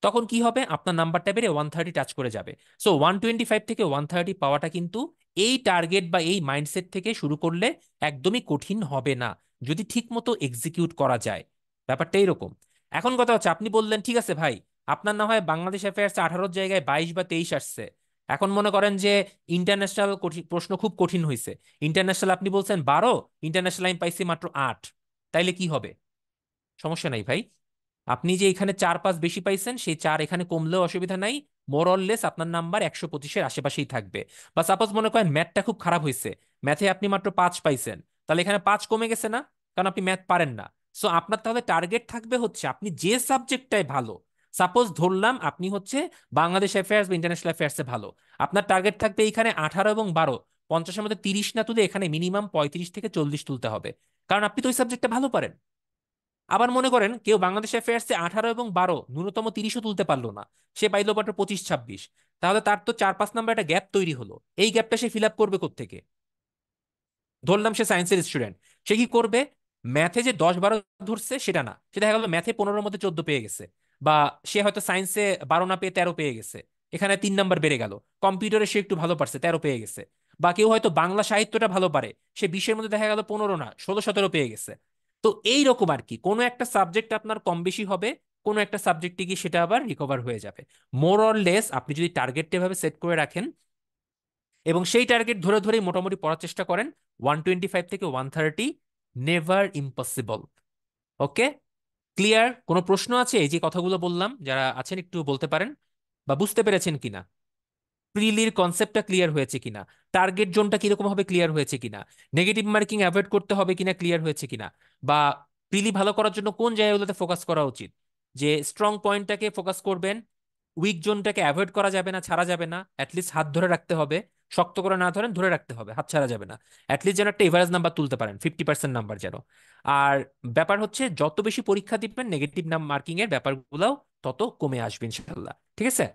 তখন কি হবে, আপনার নাম্বারটা বেড়ে 130 টাচ করে যাবে। সো 125 থেকে 130 পাওয়াটা কিন্তু এই টার্গেট বা এই মাইন্ডসেট থেকে শুরু করলে একদমই কঠিন হবে না, যদি ঠিক মতো এক্সিকিউট করা যায়। ব্যাপারটা এরকম। এখন কথা হচ্ছে, আপনি বললেন ঠিক আছে ভাই, আপনার না হয় বাংলাদেশ অ্যাফেয়ার্স 18-র জায়গায় 22 বা 23 আসছে, এখন মনে করেন যে ইন্টারন্যাশনাল প্রশ্ন খুব কঠিন হয়েছে, ইন্টারন্যাশনাল আপনি বলছেন 12, ইন্টারন্যাশনাল আমি পাইছি মাত্র 8, তাইলে কি হবে? সমস্যা নাই ভাই, আপনি যে এখানে 4-5 বেশি পাইছেন, সেই 4 এখানে কমলেও অসুবিধা নাই, মোর অরলেস আপনার নাম্বার 125-এর আশেপাশেই থাকবে। বা সাপোজ মনে করেন ম্যাথটা খুব খারাপ হয়েছে, ম্যাথে আপনি মাত্র 5 পাইছেন, তাহলে এখানে 5 কমে গেছে না, কারণ আপনি ম্যাথ পারেন না। সো আপনার তাহলে টার্গেট থাকবে হচ্ছে আপনি যে সাবজেক্টটাই ভালো, সাপোজ ধরলাম আপনি হচ্ছে বাংলাদেশ অ্যাফেয়ার্স বা ইন্টারন্যাশনাল অ্যাফেয়ার্সে ভালো, আপনার টার্গেট থাকবে এখানে 18 এবং 12, 50-এর মধ্যে 30 না তুলে এখানে মিনিমাম 35 থেকে 40 তুলতে হবে, কারণ আপনি তো ওই সাবজেক্টটা ভালো পারেন। আবার মনে করেন কেউ বাংলাদেশ অ্যাফেয়ার্সে 18 এবং 12 ন্যূনতম 30-ও তুলতে পারলো না, সে পাইলো মাত্র 25-26, তাহলে তার তো 4-5 নাম্বার একটা গ্যাপ তৈরি হলো। এই গ্যাপটা সে ফিল আপ করবে কোত্থেকে? ধরলাম সে সায়েন্সের স্টুডেন্ট, সে কি করবে, ম্যাথে যে 10-12 ধরছে সেটা না, সে দেখা গেল ম্যাথে 15-র মধ্যে 14 পেয়ে গেছে, বা সে হয়তো সায়েন্সে 12 না পেয়ে 13 পেয়ে গেছে, এখানে 3 নাম্বার বেড়ে গেল। কম্পিউটারে সে একটু ভালো পারছে, 13 পেয়ে গেছে। বা কেউ হয়তো বাংলা সাহিত্যটা ভালো পারে, সে 20-এর মধ্যে দেখা গেল 15 না 16-17 পেয়ে গেছে। তো এই রকম আর কি, কোনো একটা সাবজেক্ট আপনার কম বেশি হবে, কোনো একটা সাবজেক্টে গিয়ে সেটা আবার রিকভার হয়ে যাবে। মোর অর লেস আপনি যদি টার্গেটটা এভাবে সেট করে রাখেন এবং সেই টার্গেট ধরে ধরেই মোটামুটি পড়ার চেষ্টা করেন, 125 থেকে 130 নেভার ইম্পসিবল। ওকে, ক্লিয়ার? কোনো প্রশ্ন আছে এই যে কথাগুলো বললাম, যারা আছেন একটু বলতে পারেন, বা বুঝতে পেরেছেন কিনা, প্রিলির কনসেপ্টটা ক্লিয়ার হয়েছে কিনা, টার্গেট জোনটা কিরকম হবে ক্লিয়ার হয়েছে কিনা, নেগেটিভ মার্কিং অ্যাভয়েড করতে হবে কিনা ক্লিয়ার হয়েছে কিনা, বা প্রিলি ভালো করার জন্য কোন জায়গাগুলোতে ফোকাস করা উচিত, যে স্ট্রং পয়েন্টটাকে ফোকাস করবেন, উইক জোনটাকে অ্যাভয়েড করা যাবে না, ছাড়া যাবে না, অ্যাটলিস্ট হাত ধরে রাখতে হবে, শক্ত করে না ধরেন, ধরে রাখতে হবে, হাত ছাড়া যাবে না, অ্যাটলিস্ট যেন একটা এভারেজ নাম্বার তুলতে পারেন, 50% নাম্বার যেন। আর ব্যাপার হচ্ছে যত বেশি পরীক্ষা দিবেন নেগেটিভ মার্কিং এর ব্যাপারগুলোও তত কমে আসবে ইনশাল্লাহ। ঠিক আছে?